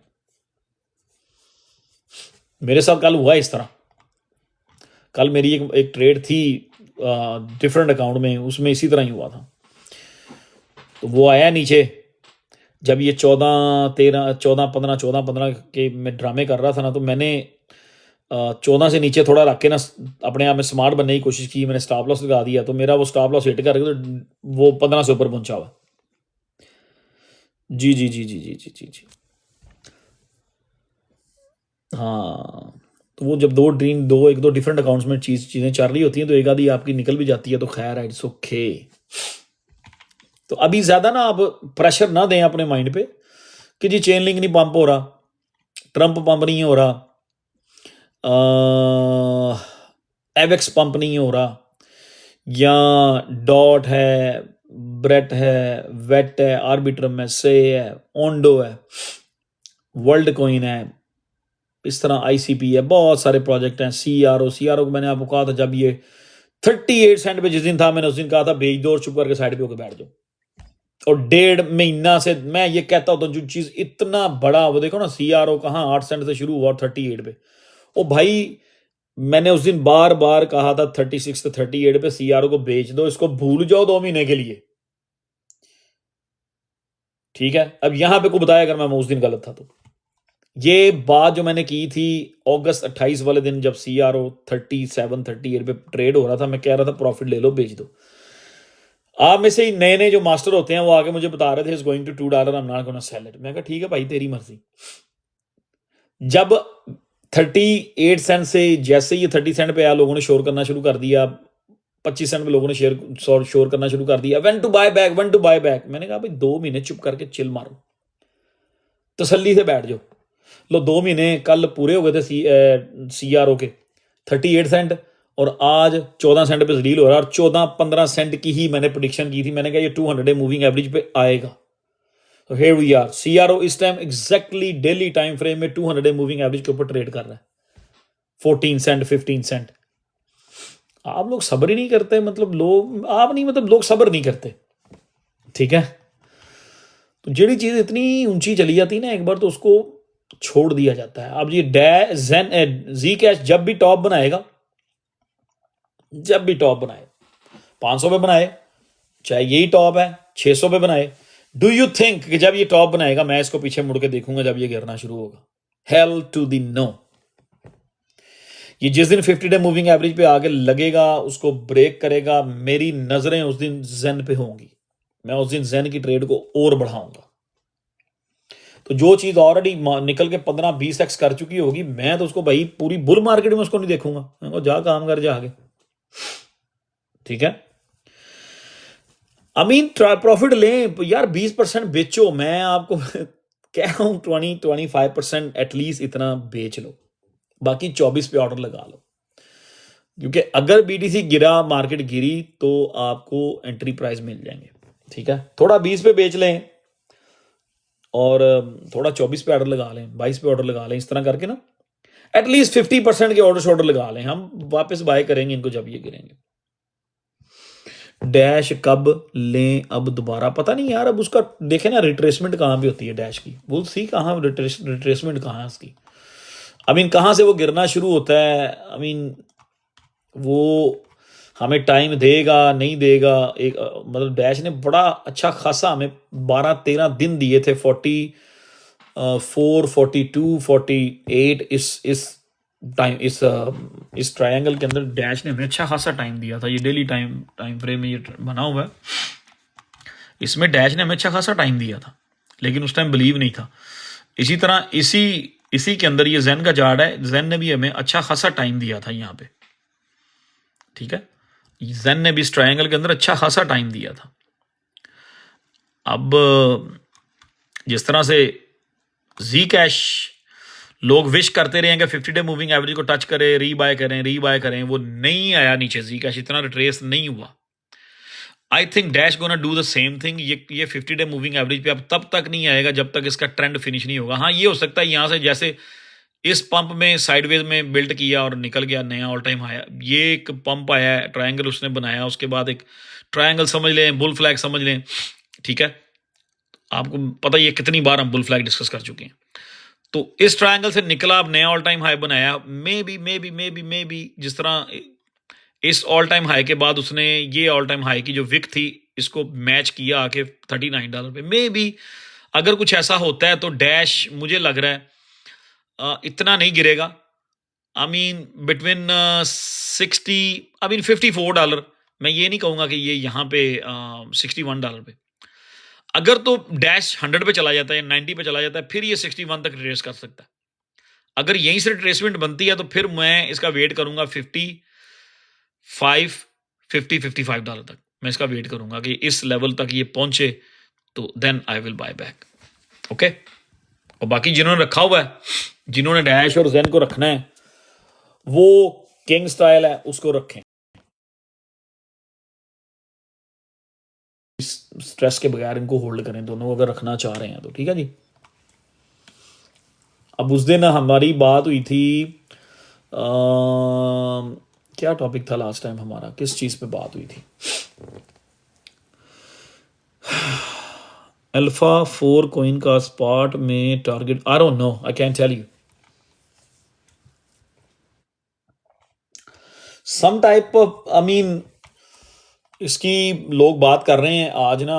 मेरे साथ कल हुआ इस तरह। कल मेरी एक ट्रेड थी डिफरेंट अकाउंट में, उसमें इसी तरह ही हुआ था। तो वो आया नीचे, जब ये 14-15 के मैं ड्रामे कर रहा था ना, तो मैंने 14 से नीचे थोड़ा रख के ना अपने आप में स्मार्ट बनने की कोशिश की, मैंने स्टॉप लॉस लगा दिया, तो मेरा वो स्टॉप लॉस हिट करके तो वो 15 से ऊपर पहुंचा हुआ। जी जी जी जी जी जी जी जी हाँ, तो वो जब एक दो डिफरेंट अकाउंट्स में चीजें चल रही होती हैं, तो एक आधी आपकी निकल भी जाती है, तो खैर है, इट्स ओके। तो अभी ज्यादा ना आप प्रेशर ना दें अपने माइंड पे कि जी चेन लिंक नहीं पंप हो रहा, ट्रंप पंप नहीं हो रहा, एवेक्स पंप नहीं हो रहा, या डॉट है, ब्रेट है, वेट है, आर्बिट्रम है, से है, ओंडो है, वर्ल्ड कॉइन है, इस तरह आईसीपी है, बहुत सारे प्रोजेक्ट हैं। सीआरओ को मैंने आपको कहा था, जब ये 38 सेंट पे जिस दिन था, मैंने उस दिन कहा था बेच दो और चुप करके साइड पे होकर बैठ जाओ। और 1.5 महीना से मैं ये कहता हूँ, तो जो चीज इतना बड़ा, वो देखो ना, सीआरओ कहाँ 8 सेंट से शुरू हुआ और 38 पे। ओ भाई, मैंने उस दिन बार बार कहा था 36 से 38 पे सीआरओ को बेच दो, इसको भूल जाओ 2 महीने के लिए, ठीक है। अब यहां पे को बताया अगर मैं उस दिन गलत था तो। ये बात जो मैंने की थी अगस्त 28 वाले दिन, जब सीआरओ 37-38 पे ट्रेड हो रहा था, मैं कह रहा था प्रॉफिट ले लो, बेच दो। आप में से ही नए नए जो मास्टर होते हैं, वो आगे मुझे बता रहे थे, is going to $2, I am not gonna sell it. मैं कहा ठीक है भाई, तेरी मर्जी। जब 38 सेंट से जैसे ये 30 सेंट पे आया, लोगों ने शोर करना शुरू कर दिया, 25 सेंट पे लोगों ने शोर करना शुरू कर दिया, व्हेन टू बाय बैक। मैंने कहा भाई 2 महीने चुप करके चिल मारो, तसल्ली से बैठ जाओ। लो 2 महीने कल पूरे हो गए थे सीआरओ के 38 सेंट, और आज 14 सेंट पे डील हो रहा है, और 14-15 सेंट की ही मैंने प्रोडिक्शन की थी। मैंने कहा ये 200 डे मूविंग एवरेज पे आएगा। तो हियर वी आर, सीआरओ इस time exactly daily time frame में 200 डे मूविंग एवरेज के ऊपर ट्रेड कर रहा है, 14 सेंट 15 सेंट। आप लोग सब्र ही नहीं करते, मतलब लोग सब्र नहीं करते, ठीक है। तो जेडी चीज इतनी ऊंची चली जाती है ना एक बार, तो उसको छोड़ दिया जाता है। अब ये जी कैश जब भी टॉप बनाएगा, 500 पे बनाए, चाहे यही टॉप है 600 पे बनाए, डू यू थिंक कि जब ये टॉप बनाएगा मैं इसको पीछे मुड़ के देखूंगा जब ये गिरना शुरू होगा? Hell to the no. ये जिस दिन 50 डे मूविंग एवरेज पे आगे लगेगा, उसको ब्रेक करेगा, मेरी नजरें उस दिन जेन पे होंगी, मैं उस दिन जेन की ट्रेड को और बढ़ाऊंगा। तो जो चीज ऑलरेडी निकल के 15-20x कर चुकी होगी, मैं तो उसको भाई पूरी बुल मार्केट में उसको नहीं देखूंगा, मैं जा काम कर जा आगे, ठीक है। आई मीन प्रॉफिट लें यार, 20% बेचो, मैं आपको कह रहा हूं 20-25% एटलीस्ट इतना बेच लो, बाकी 24 पे ऑर्डर लगा लो, क्योंकि अगर बीटीसी गिरा, मार्केट गिरी, तो आपको एंट्री प्राइस मिल जाएंगे, ठीक है। थोड़ा 20 पे बेच लें और थोड़ा 24 पे ऑर्डर लगा लें, 22 पे ऑर्डर लगा लें, इस तरह करके ना एटलीस्ट 50% के ऑर्डर लगा लें, हम वापस बाय करेंगे इनको जब ये गिरेंगे। डैश कब लें अब दोबारा? पता नहीं यार, अब उसका देखें ना, रिट्रेसमेंट कहाँ पे होती है डैश की, वो सी कहाँ रिट्रेसमेंट कहाँ है उसकी, आई मीन कहाँ से वो गिरना शुरू होता है, आई मीन वो हमें टाइम देगा नहीं देगा। एक मतलब डैश ने बड़ा अच्छा खासा हमें 12-13 दिन दिए थे, 44, 42, 48, इस टाइम, इस ट्रायंगल के अंदर डैश ने हमें अच्छा खासा टाइम दिया था। ये डेली टाइम फ्रेम में ये बना हुआ है, इसमें डैश ने हमें अच्छा खासा टाइम दिया था, लेकिन उस टाइम बिलीव नहीं था। इसी तरह इसी के अंदर ये जेन का चार्ट है, जेन ने भी हमें अच्छा खासा टाइम दिया था यहाँ पे, ठीक है। जेन ने भी इस ट्रायंगल के अंदर अच्छा खासा टाइम दिया था। अब जिस तरह से जी कैश लोग विश करते रहे कि 50 डे मूविंग एवरेज को टच करे, रीबाय करें, वो नहीं आया नीचे, जी कैश इतना रिट्रेस नहीं हुआ। I think dash gonna do the same thing. ये 50 डे मूविंग एवरेज पे अब तब तक नहीं आएगा जब तक इसका ट्रेंड फिनिश नहीं होगा। हाँ, ये हो सकता है यहाँ से जैसे इस पंप में साइडवेज में बिल्ड किया और निकल गया, नया ऑल टाइम आया, ये एक पंप आया है, ट्रायंगल उसने बनाया, उसके बाद एक ट्रायंगल समझ लें, बुल फ्लैग समझ लें, ठीक है। आपको पता ही है कितनी बार हम बुल फ्लैग डिस्कस कर चुके हैं। तो इस ट्रायंगल से निकला, अब नया ऑल टाइम हाई बनाया, मे बी जिस तरह इस ऑल टाइम हाई के बाद उसने ये ऑल टाइम हाई की जो विक थी, इसको मैच किया आके $39 पे। मे बी अगर कुछ ऐसा होता है तो डैश मुझे लग रहा है इतना नहीं गिरेगा, I mean between 60, I mean $54। मैं ये नहीं कहूँगा कि ये यहाँ पे $61 पे। अगर तो डैश 100 पे चला जाता है, 90 पे चला जाता है, फिर ये 61 तक ट्रेस कर सकता है। अगर यहीं से ट्रेसमेंट बनती है तो फिर मैं इसका वेट करूंगा 55 $55 तक। मैं इसका वेट करूंगा कि इस लेवल तक ये पहुंचे तो then I will buy back. Okay, और बाकी जिन्होंने रखा हुआ है, जिन्होंने डैश और जेन को रखना है, वो किंग स्टाइल है, उसको रखें स्ट्रेस के बगैर। इनको होल्ड करें दोनों को, अगर रखना चाह रहे हैं तो। ठीक है जी। अब उस दिन हमारी बात हुई थी, क्या टॉपिक था लास्ट टाइम हमारा, किस चीज़ पे बात हुई थी? अल्फा 4 कॉइन का स्पॉट में target, I don't know, I can tell you. Some type of, I mean इसकी लोग बात कर रहे हैं आज ना,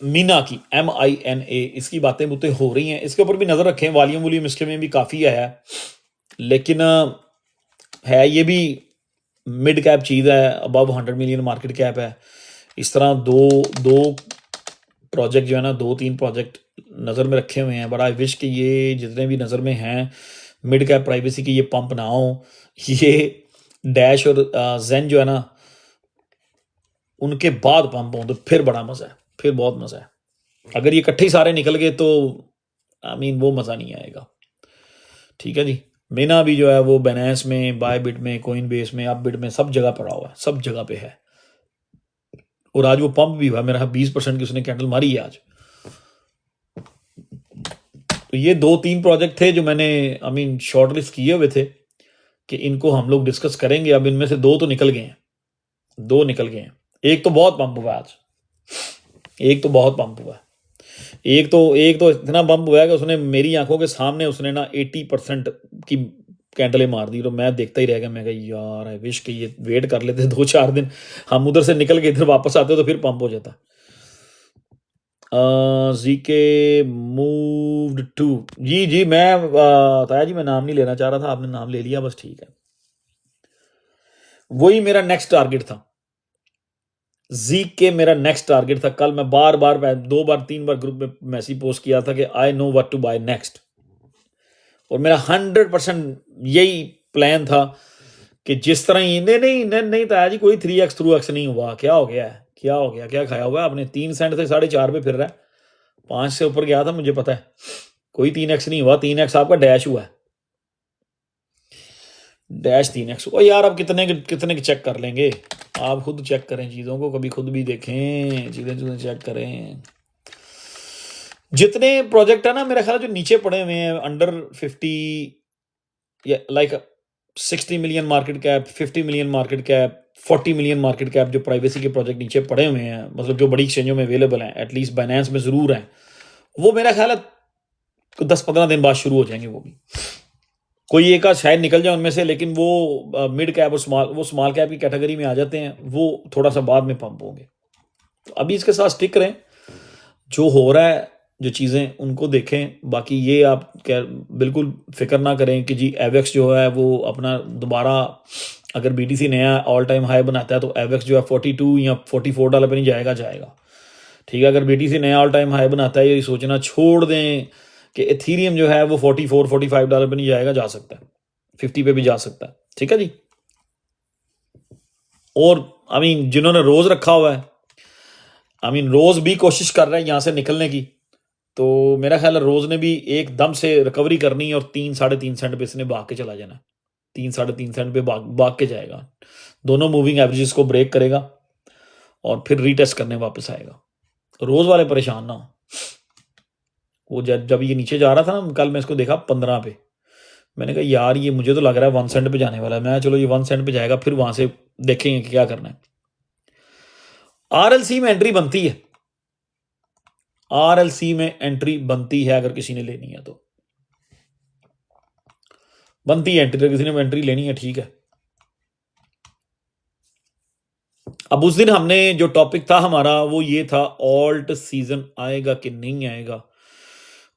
मीना की, MINA, इसकी बातें बुतें हो रही हैं। इसके ऊपर भी नज़र रखें। वॉल्यूम इसके में भी काफ़ी आया है, लेकिन है ये भी मिड कैप चीज़ है, अबव 100 मिलियन मार्केट कैप है। इस तरह दो प्रोजेक्ट जो है ना, 2-3 प्रोजेक्ट नज़र में रखे हुए हैं, बट आई विश कि ये जितने भी नज़र में हैं मिड कैप प्राइवेसी की, ये पंप ना हो। ये डैश और जेन जो है ना, उनके बाद पंप हो तो फिर बड़ा मज़ा है, फिर बहुत मज़ा है। अगर ये इकट्ठे ही सारे निकल गए तो आई मीन वो मज़ा नहीं आएगा। ठीक है जी। मीना भी जो है वो बाइनेंस में, बायबिट में, कोइन बेस में, अपबिट में, सब जगह पड़ा हुआ है, सब जगह पे है। और आज वो पंप भी हुआ, मेरा 20% की उसने कैंडल मारी है आज। तो ये 2-3 प्रोजेक्ट थे जो मैंने आई मीन शॉर्ट लिस्ट किए हुए थे कि इनको हम लोग डिस्कस करेंगे। अब इनमें से 2 तो निकल गए हैं, 2 निकल गए हैं। एक तो बहुत पंप हुआ आज, एक तो बहुत पंप हुआ। एक तो इतना पंप हुआ कि उसने मेरी आंखों के सामने उसने ना 80% की कैंडलें मार दी। तो मैं देखता ही रह गया। मैं कहा यार आई विश कि ये वेट कर लेते 2-4 दिन, हम उधर से निकल के इधर वापस आते तो फिर पंप हो जाता। जीके मूव्ड टू, जी मैं ताया जी मैं नाम नहीं लेना चाह रहा था, आपने नाम ले लिया, बस ठीक है। वही मेरा नेक्स्ट टारगेट था, जीके मेरा नेक्स्ट टारगेट था। कल मैं बार 2 बार 3 बार ग्रुप में मैसेज पोस्ट किया था कि I know what to buy next, और मेरा 100% यही प्लान था कि जिस तरह ही नहीं ताया जी, कोई 3x थ्रू एक्स नहीं हुआ। क्या हो गया है, क्या हो गया, क्या खाया हुआ है आपने? 3 सेंट से 4.5 पे फिर रहा है, 5 से ऊपर गया था, मुझे पता है। कोई 3x नहीं हुआ, 3x आपका डैश हुआ है, डैश 3x। ओ यार अब कितने के चेक कर लेंगे, आप खुद चेक करें चीज़ों को, कभी खुद भी देखें चीज़ें चेक करें। जितने प्रोजेक्ट है ना, मेरा ख्याल है जो नीचे पड़े हुए हैं अंडर 50 या like 60 million market cap, 50 million market cap, 40 million market cap, जो प्राइवेसी के प्रोजेक्ट नीचे पड़े हुए हैं, मतलब जो बड़ी एक्सचेंजों में अवेलेबल हैं, एटलीस्ट बाइनेंस में ज़रूर हैं, वो मेरा ख्याल है 10-15 दिन बाद शुरू हो जाएंगे। वो भी कोई एक आध शायद निकल जाए उनमें से, लेकिन वो मिड कैप और स्मॉल कैप की कैटेगरी में आ जाते हैं, वो थोड़ा सा बाद में पंप होंगे। तो अभी इसके साथ स्टिक करें, जो हो रहा है जो चीज़ें उनको देखें। बाकी ये आप बिल्कुल फिक्र ना करें कि जी एवेक्स जो है वो अपना दोबारा, अगर BTC नया ऑल टाइम हाई बनाता है तो एवेक्स जो है 42 या $44 पे नहीं जाएगा। ठीक है, अगर BTC नया ऑल टाइम हाई बनाता है, ये सोचना छोड़ दें कि एथीरियम जो है वो $44-45 पे नहीं जाएगा, जा सकता है 50 पे भी जा सकता है। ठीक है जी। और आई मीन जिन्होंने रोज़ रखा हुआ है, आई मीन रोज़ भी कोशिश कर रहे हैं यहाँ से निकलने की, तो मेरा ख्याल है रोज़ ने भी एकदम से रिकवरी करनी है और 3-3.5 सेंट पे इसने भाग के चला जाना है। 3-3.5 सेंट पे भाग के जाएगा, दोनों मूविंग एवरेजेस को ब्रेक करेगा और फिर रीटेस्ट करने वापस आएगा। रोज़ वाले परेशान ना हो। वो जब ये नीचे जा रहा था ना, कल मैं इसको देखा 15 पे, मैंने कहा यार ये मुझे तो लग रहा है 1 सेंट पे जाने वाला है। मैं चलो ये 1 सेंट पे जाएगा, फिर वहाँ से देखेंगे कि क्या करना है। RLC में एंट्री बनती है, RLC में एंट्री बनती है, अगर किसी ने लेनी है तो बनती है एंट्री, किसी ने एंट्री लेनी है ठीक है। अब उस दिन हमने जो टॉपिक था हमारा वो ये था, ऑल्ट सीजन आएगा कि नहीं आएगा।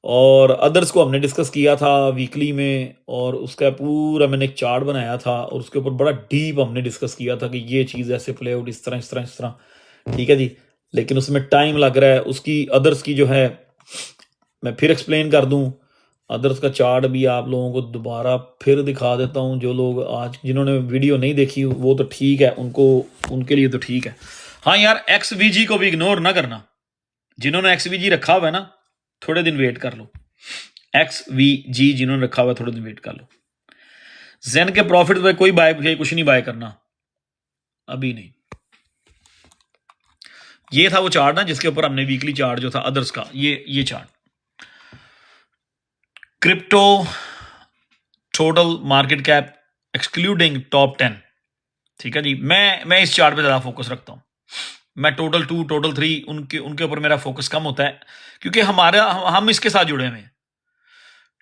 और अदर्स को हमने डिस्कस किया था वीकली में, और उसका पूरा मैंने एक चार्ट बनाया था और उसके ऊपर बड़ा डीप हमने डिस्कस किया था कि ये चीज़ ऐसे प्ले आउट इस तरह इस तरह इस तरह, ठीक है जी। लेकिन उसमें टाइम लग रहा है, उसकी अदर्स की जो है मैं फिर एक्सप्लेन कर दूं। अदर्स का चार्ट भी आप लोगों को दोबारा फिर दिखा देता हूं। जो लोग आज जिन्होंने वीडियो नहीं देखी वो तो ठीक है, उनको उनके लिए तो ठीक है। हाँ यार, XVG को भी इग्नोर ना करना। जिन्होंने XVG रखा हुआ है ना, थोड़े दिन वेट कर लो। XVG जिन्होंने रखा हुआ है थोड़े दिन वेट कर लो। जेन के प्रॉफिट पे कोई बाय कुछ नहीं बाय करना, अभी नहीं। ये था वो चार्ट ना जिसके ऊपर हमने वीकली चार्ट जो था अदर्स का, ये chart crypto total market cap excluding top 10, ठीक है जी। मैं इस चार्ट पे ज़्यादा फोकस रखता हूँ। मैं टोटल 2 टोटल 3 उनके ऊपर मेरा फोकस कम होता है, क्योंकि हम इसके साथ जुड़े हुए हैं।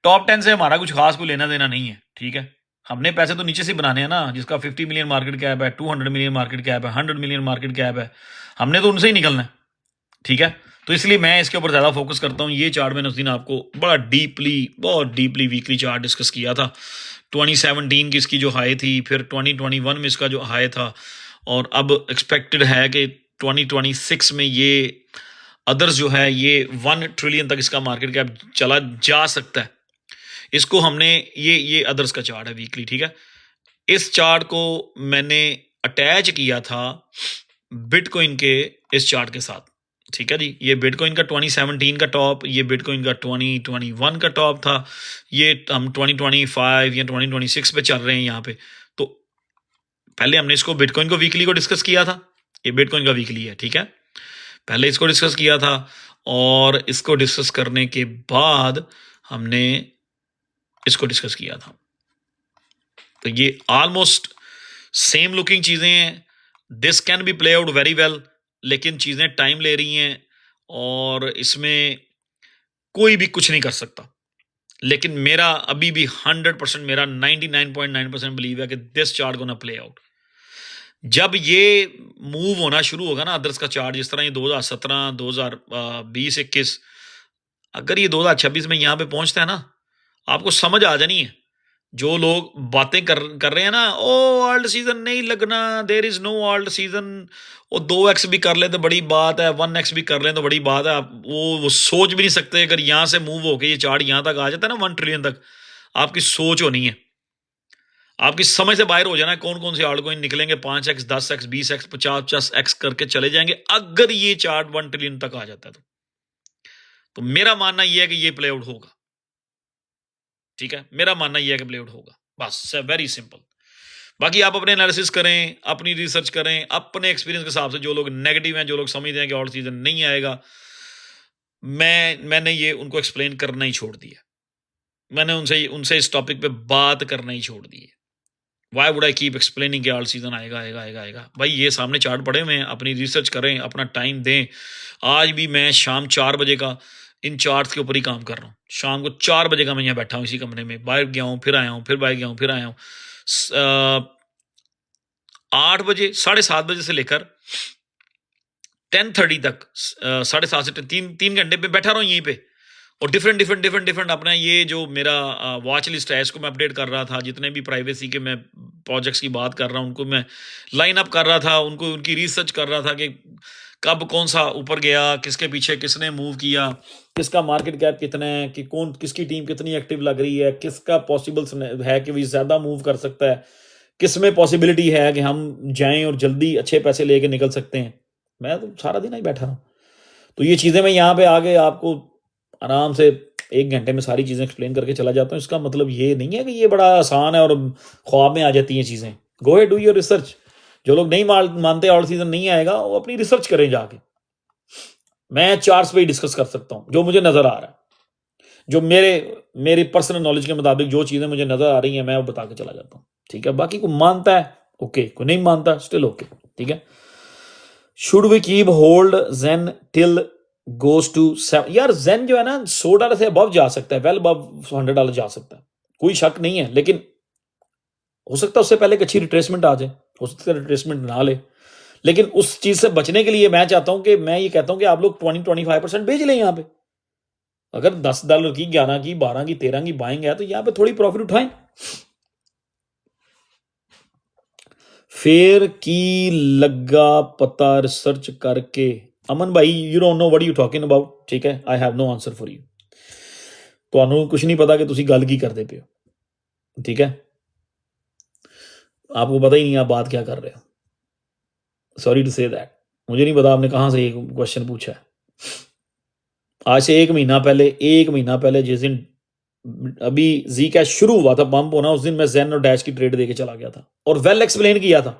टॉप 10 से हमारा कुछ खास कोई लेना देना नहीं है, ठीक है। हमने पैसे तो नीचे से बनाने हैं ना, जिसका 50 मिलियन मार्केट कैप है, 200 मिलियन मार्केट कैप है, 100 मिलियन मार्केट कैप है, हमने तो उनसे ही निकलना है, ठीक है। तो इसलिए मैं इसके ऊपर ज़्यादा फोकस करता हूँ। ये चार्ट मैंने उस दिन आपको बहुत डीपली वीकली चार्ट डिस्कस किया था। 2017 की इसकी जो हाई थी, फिर 2021 में इसका जो हाई था, और अब एक्सपेक्टेड है कि 2026 में ये अदर्स जो है ये 1 ट्रिलियन तक इसका मार्केट कैप चला जा सकता है। इसको हमने ये अदर्स का चार्ट है वीकली, ठीक है। इस चार्ट को मैंने अटैच किया था बिटकॉइन के इस चार्ट के साथ, ठीक है जी। ये बिटकॉइन का 2017 का टॉप, ये बिटकॉइन का 2021 का टॉप था। ये हम 2025 या 2026 पे चल रहे हैं यहाँ पे। तो पहले हमने इसको बिटकॉइन को वीकली को डिस्कस किया था, ये बिटकॉइन का वीकली है, ठीक है। पहले इसको डिस्कस किया था, और इसको डिस्कस करने के बाद हमने इसको डिस्कस किया था। तो ये ऑलमोस्ट सेम लुकिंग चीज़ें हैं। This can be play out very well, लेकिन चीज़ें टाइम ले रही हैं और इसमें कोई भी कुछ नहीं कर सकता। लेकिन मेरा अभी भी 100%, मेरा 99.9% बिलीव है कि this chart gonna play out. जब ये मूव होना शुरू होगा ना अदर्स का चार्ट, जिस तरह ये 2017, 2020, 21, अगर ये 2026 में यहाँ पे पहुंचता है ना, आपको समझ आ जानी है। जो लोग बातें कर रहे हैं ना, ओ वर्ल्ड सीजन नहीं लगना, there is no world season, वो 2x भी कर ले तो बड़ी बात है, 1x भी कर ले तो बड़ी बात है। आप वो सोच भी नहीं सकते। अगर यहाँ से मूव होके ये चार्ट यहाँ तक आ जाता है ना 1 ट्रिलियन तक, आपकी सोच होनी है, आपकी समझ से बाहर हो जाना है कौन कौन से आल्टकॉइन निकलेंगे 5x, 10x, 20x, 50x करके चले जाएंगे अगर ये चार्ट 1 ट्रिलियन तक आ जाता है तो मेरा मानना यह है कि ये प्ले आउट होगा, ठीक है। मेरा मानना यह है कि प्ले आउट होगा, बस वेरी सिंपल। बाकी आप अपने एनालिसिस करें, अपनी रिसर्च करें, अपने एक्सपीरियंस के हिसाब से। जो लोग नेगेटिव हैं, जो लोग समझते हैं कि ऑल सीजन नहीं आएगा, मैंने ये उनको एक्सप्लेन करना ही छोड़ दिया। मैंने उनसे इस टॉपिक पे बात करना ही छोड़ दी है। Why would I keep explaining कि ऑल सीजन आएगा आएगा आएगा आएगा। भाई ये सामने चार्ट पड़े हुए हैं, अपनी रिसर्च करें, अपना टाइम दें। आज भी मैं शाम 4 बजे का इन चार्ट्स के ऊपर ही काम कर रहा हूँ। शाम को 4 बजे का मैं यहाँ बैठा हूँ इसी कमरे में, बाहर गया हूँ, फिर आया हूँ, फिर बाहर गया हूँ, फिर आया हूँ। 8 बजे, 7:30 बजे से लेकर 10:30 तक, 7:30 से 3 घंटे पे बैठा रहा हूँ यहीं पे, और डिफरेंट अपना ये जो मेरा वॉच लिस्ट है इसको मैं अपडेट कर रहा था। जितने भी प्राइवेसी के मैं प्रोजेक्ट्स की बात कर रहा हूँ उनको मैं लाइन अप कर रहा था, उनकी रिसर्च कर रहा था कि कब कौन सा ऊपर गया, किसके पीछे किसने मूव किया, किसका मार्केट कैप कितना है, कि किसकी टीम कितनी एक्टिव लग रही है, किसका पॉसिबल है कि वो ज़्यादा मूव कर सकता है, किस में पॉसिबिलिटी है कि हम जाएं और जल्दी अच्छे पैसे लेके निकल सकते हैं। मैं तो सारा दिन ही बैठा रहा हूँ। तो ये चीज़ें मैं यहाँ पे आके आपको आराम से 1 घंटे में सारी चीज़ें एक्सप्लेन करके चला जाता हूँ। इसका मतलब ये नहीं है कि ये बड़ा आसान है और ख्वाब में आ जाती हैं चीज़ें। Go ahead, do your research. जो लोग नहीं मानते ऑल सीजन नहीं आएगा, वो अपनी रिसर्च करें जाके। मैं चार्ट्स पे ही डिस्कस कर सकता हूँ जो मुझे नज़र आ रहा है, जो मेरे पर्सनल नॉलेज के मुताबिक जो चीज़ें मुझे नज़र आ रही हैं मैं वो बता के चला जाता हूँ, ठीक है। बाकी को मानता है ओके, को नहीं मानता स्टिल ओके, ठीक है। Should we keep hold then till goes to 7? यार जेन जो है ना $100 से अबव जा सकता है, वेल अबव $100 जा सकता है, कोई शक नहीं है। लेकिन हो सकता है उससे पहले एक अच्छी रिट्रेसमेंट आ जाए, हो सकता है रिट्रेसमेंट ना ले। लेकिन उस चीज से बचने के लिए मैं चाहता हूं कि मैं ये कहता हूं कि आप लोग 20-25% बेच लें यहाँ पे। अगर $10 की, 11 की, 12 की, 13 की बाइंग है तो यहाँ पे थोड़ी प्रॉफिट उठाएं। फेयर की लगा पता रिसर्च करके। अमन भाई, you don't know what you talking about, ठीक है, I have no answer for you. ਤੁਹਾਨੂੰ कुछ नहीं पता कि ਤੁਸੀਂ ਗੱਲ ਕੀ ਕਰਦੇ ਪਏ ਹੋ, ठीक है, आपको पता ही नहीं आप बात क्या कर रहे हो। सॉरी टू से दैट, मुझे नहीं पता आपने कहाँ से ये क्वेश्चन पूछा है। आज से 1 महीना पहले जिस दिन अभी जी कैश शुरू हुआ था पंप होना, उस दिन मैं जेन और डैश की ट्रेड देके चला गया था और वेल एक्सप्लेन किया था,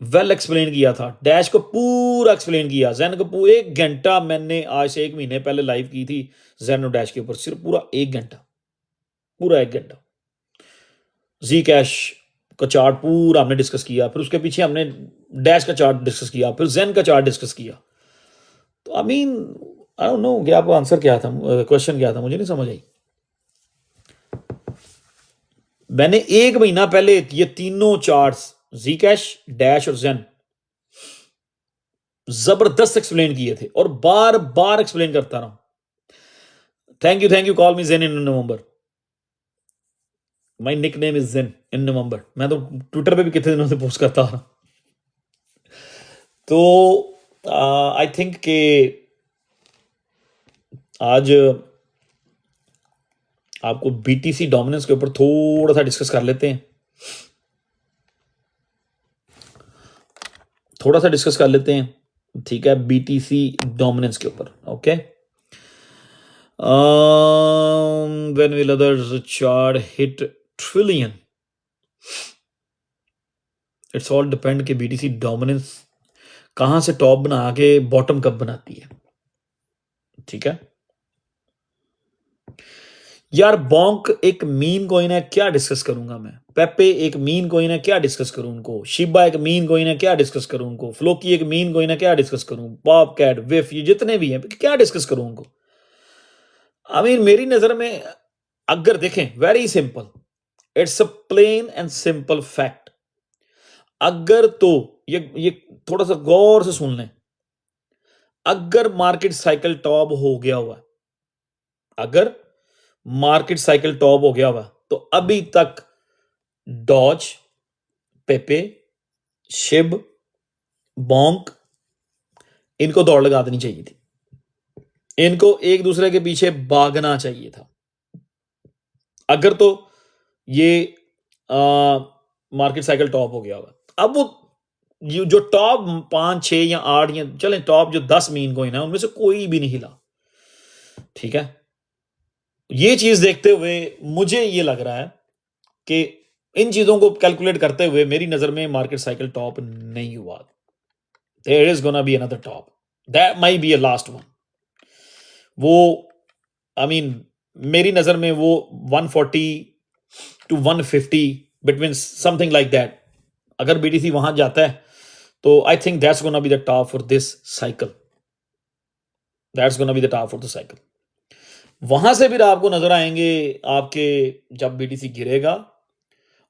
वेल एक्सप्लेन किया था। डैश को पूरा एक्सप्लेन किया, जेन को पूरा 1 घंटा मैंने आज से 1 महीने पहले लाइव की थी जेन और डैश के ऊपर, सिर्फ पूरा 1 घंटा, पूरा 1 घंटा। जी कैश का चार्ट पूरा हमने डिस्कस किया, फिर उसके पीछे हमने डैश का चार्ट डिस्कस किया, फिर जेन का चार्ट डिस्कस किया। तो I mean I don't no कि आपका आंसर क्या था, क्वेश्चन क्या था, मुझे नहीं समझ आई। मैंने 1 महीना पहले ये तीनों चार्ट्स, जी कैश, डैश और जेन, जबरदस्त एक्सप्लेन किए थे और बार बार एक्सप्लेन करता रहा। Thank you, call me Zen in November, my nickname is Zen in November. मैं तो ट्विटर पे भी कितने दिनों से पोस्ट करता रहा। तो आई थिंक कि आज आपको बीटीसी डोमिनेंस के ऊपर थोड़ा सा डिस्कस कर लेते हैं, थोड़ा सा डिस्कस कर लेते हैं, ठीक है, बीटीसी डोमिनेंस के ऊपर। Okay, when will others chart hit trillion, it's all depend कि बीटीसी डोमिनेंस कहां से टॉप बना के बॉटम कब बनाती है, ठीक है। यार बॉन्क एक मीन कॉइन है, क्या डिस्कस करूंगा मैं। पेपे एक मीन कॉइन है, क्या डिस्कस करूं उनको। शिबा एक मीन कॉइन है, क्या डिस्कस करूं उनको। फ्लोकी एक मीन कॉइन है, क्या डिस्कस करूं। पॉप कैट, विफ, ये जितने भी हैं क्या डिस्कस करूं उनको। आई मीन मेरी नजर में अगर देखें, very simple, it's a plain and simple fact. अगर तो ये थोड़ा सा गौर से सुन लें, अगर मार्केट साइकिल टॉप हो गया हुआ, अगर मार्केट साइकिल टॉप हो गया हुआ, तो अभी तक डॉज, पेपे, शिब, बॉन्क, इनको दौड़ लगा देनी चाहिए थी, इनको एक दूसरे के पीछे भागना चाहिए था। अगर तो ये मार्केट साइकिल टॉप हो गया हुआ, अब वो जो टॉप 5, 6 या 8 या चलें टॉप जो 10 मीन कॉइन है उनमें से कोई भी नहीं हिला, ठीक है। ये चीज देखते हुए मुझे ये लग रहा है कि इन चीजों को कैलकुलेट करते हुए मेरी नजर में मार्केट साइकिल टॉप नहीं हुआ। There is gonna be another top, that might be a last one. वो आई मीन मेरी नजर में वो 140 to 150 between something like that, अगर बीटीसी वहां जाता है तो I think that's gonna be the top for this cycle, that's gonna be the top for the cycle. वहां से फिर आपको नजर आएंगे आपके, जब बीटीसी गिरेगा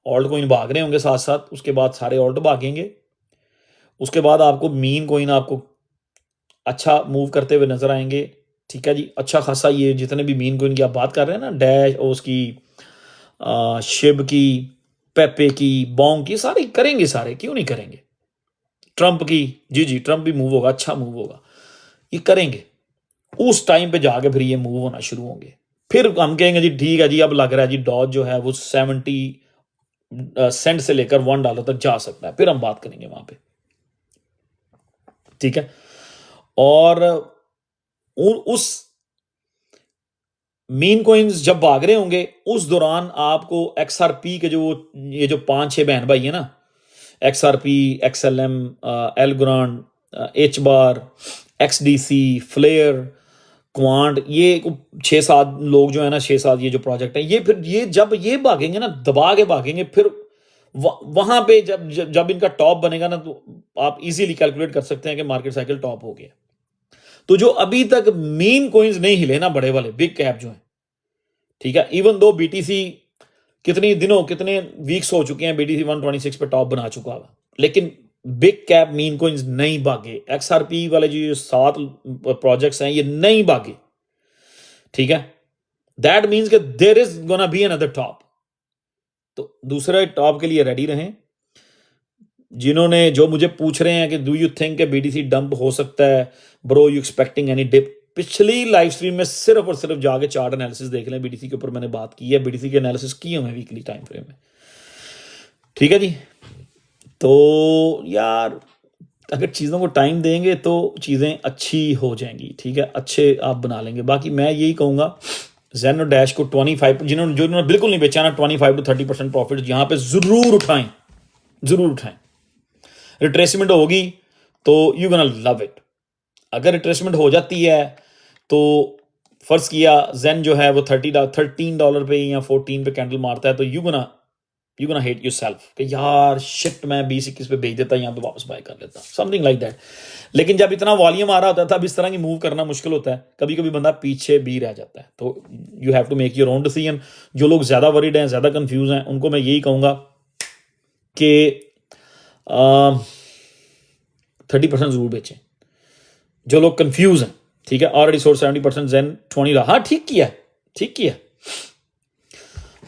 ऑल्ट कोइन भाग रहे होंगे साथ साथ, उसके बाद सारे ऑल्ट भागेंगे, उसके बाद आपको मीन कोइन आपको अच्छा मूव करते हुए नजर आएंगे, ठीक है जी। अच्छा खासा ये जितने भी मीन कोइन की आप बात कर रहे हैं ना, डैश और उसकी शिब की, पेपे की, बॉन्ग की, सारी करेंगे, सारे क्यों नहीं करेंगे। ट्रंप की, जी ट्रंप भी मूव होगा, अच्छा मूव होगा, ये करेंगे। उस टाइम पे जाके फिर ये मूव होना शुरू होंगे, फिर हम कहेंगे जी ठीक है जी, अब लग रहा है जी डॉज जो है वो 70 सेंट से लेकर $1 तक जा सकता है, फिर हम बात करेंगे वहां पे, ठीक है। और उस मीन कॉइन्स जब भाग रहे होंगे उस दौरान आपको XRP के जो ये जो 5-6 बहन भाई है ना, XRP, XLM, एलग्रांड, एच बार, XDC, फ्लेयर, क्वांट, ये 6-7 लोग जो है ना, 6-7 ये जो प्रोजेक्ट है, ये फिर ये जब ये भागेंगे ना, दबा के भागेंगे, फिर वहां पे जब इनका टॉप बनेगा ना, तो आप इजीली कैलकुलेट कर सकते हैं कि मार्केट साइकिल टॉप हो गया। तो जो अभी तक मेन कॉइन्स नहीं हिले ना, बड़े वाले बिग कैप जो है, ठीक है, इवन दो बीटीसी कितने वीक्स हो चुके हैं, बीटीसी 126 पे टॉप बना चुका हुआ, लेकिन बिग कैप मीन कोइंस नहीं भागे, XRP वाले जो 7 प्रोजेक्ट्स हैं ये नहीं भागे, ठीक है। दैट मीन्स कि there is gonna be another top. तो दूसरे टॉप के लिए रेडी रहें। जिन्होंने जो मुझे पूछ रहे हैं कि डू यू थिंक कि BTC डंप हो सकता है bro, you expecting any dip, पिछली लाइव स्ट्रीम में सिर्फ और सिर्फ जाके चार्ट एनालिसिस देख लें। BTC के ऊपर मैंने बात की है, BTC के एनालिसिस किए हुए वीकली टाइम फ्रेम में, ठीक है जी। तो यार अगर चीज़ों को टाइम देंगे तो चीज़ें अच्छी हो जाएंगी, ठीक है, अच्छे आप बना लेंगे। बाकी मैं यही कहूँगा ज़ेन और डैश को 25 जिन्होंने बिल्कुल नहीं बेचा ना, 25 to 30% प्रॉफिट यहाँ पे ज़रूर उठाएं, ज़रूर उठाएं। रिट्रेसमेंट होगी तो यू गोना लव इट। अगर रिट्रेसमेंट हो जाती है तो फर्ज किया ज़ेन जो है वो $13 पे या 14 पे कैंडल मारता है तो यू गोना हेट योरसेल्फ कि यार शिट मैं 20-21 पे बेच देता, यहाँ पे वापस बाय कर लेता, समथिंग लाइक दैट। लेकिन जब इतना वॉल्यूम आ रहा होता है तब इस तरह की मूव करना मुश्किल होता है, कभी कभी बंदा पीछे भी रह जाता है। तो you have to make your own decision. जो लोग ज़्यादा वरीड हैं, ज़्यादा कंफ्यूज हैं, उनको मैं यही कहूँगा कि 30% ज़रूर बेचें। जो लोग कंफ्यूज हैं, ठीक है, ऑलरेडी सोर्स 70% ज़ेन 20 रहा, हाँ ठीक किया, ठीक किया।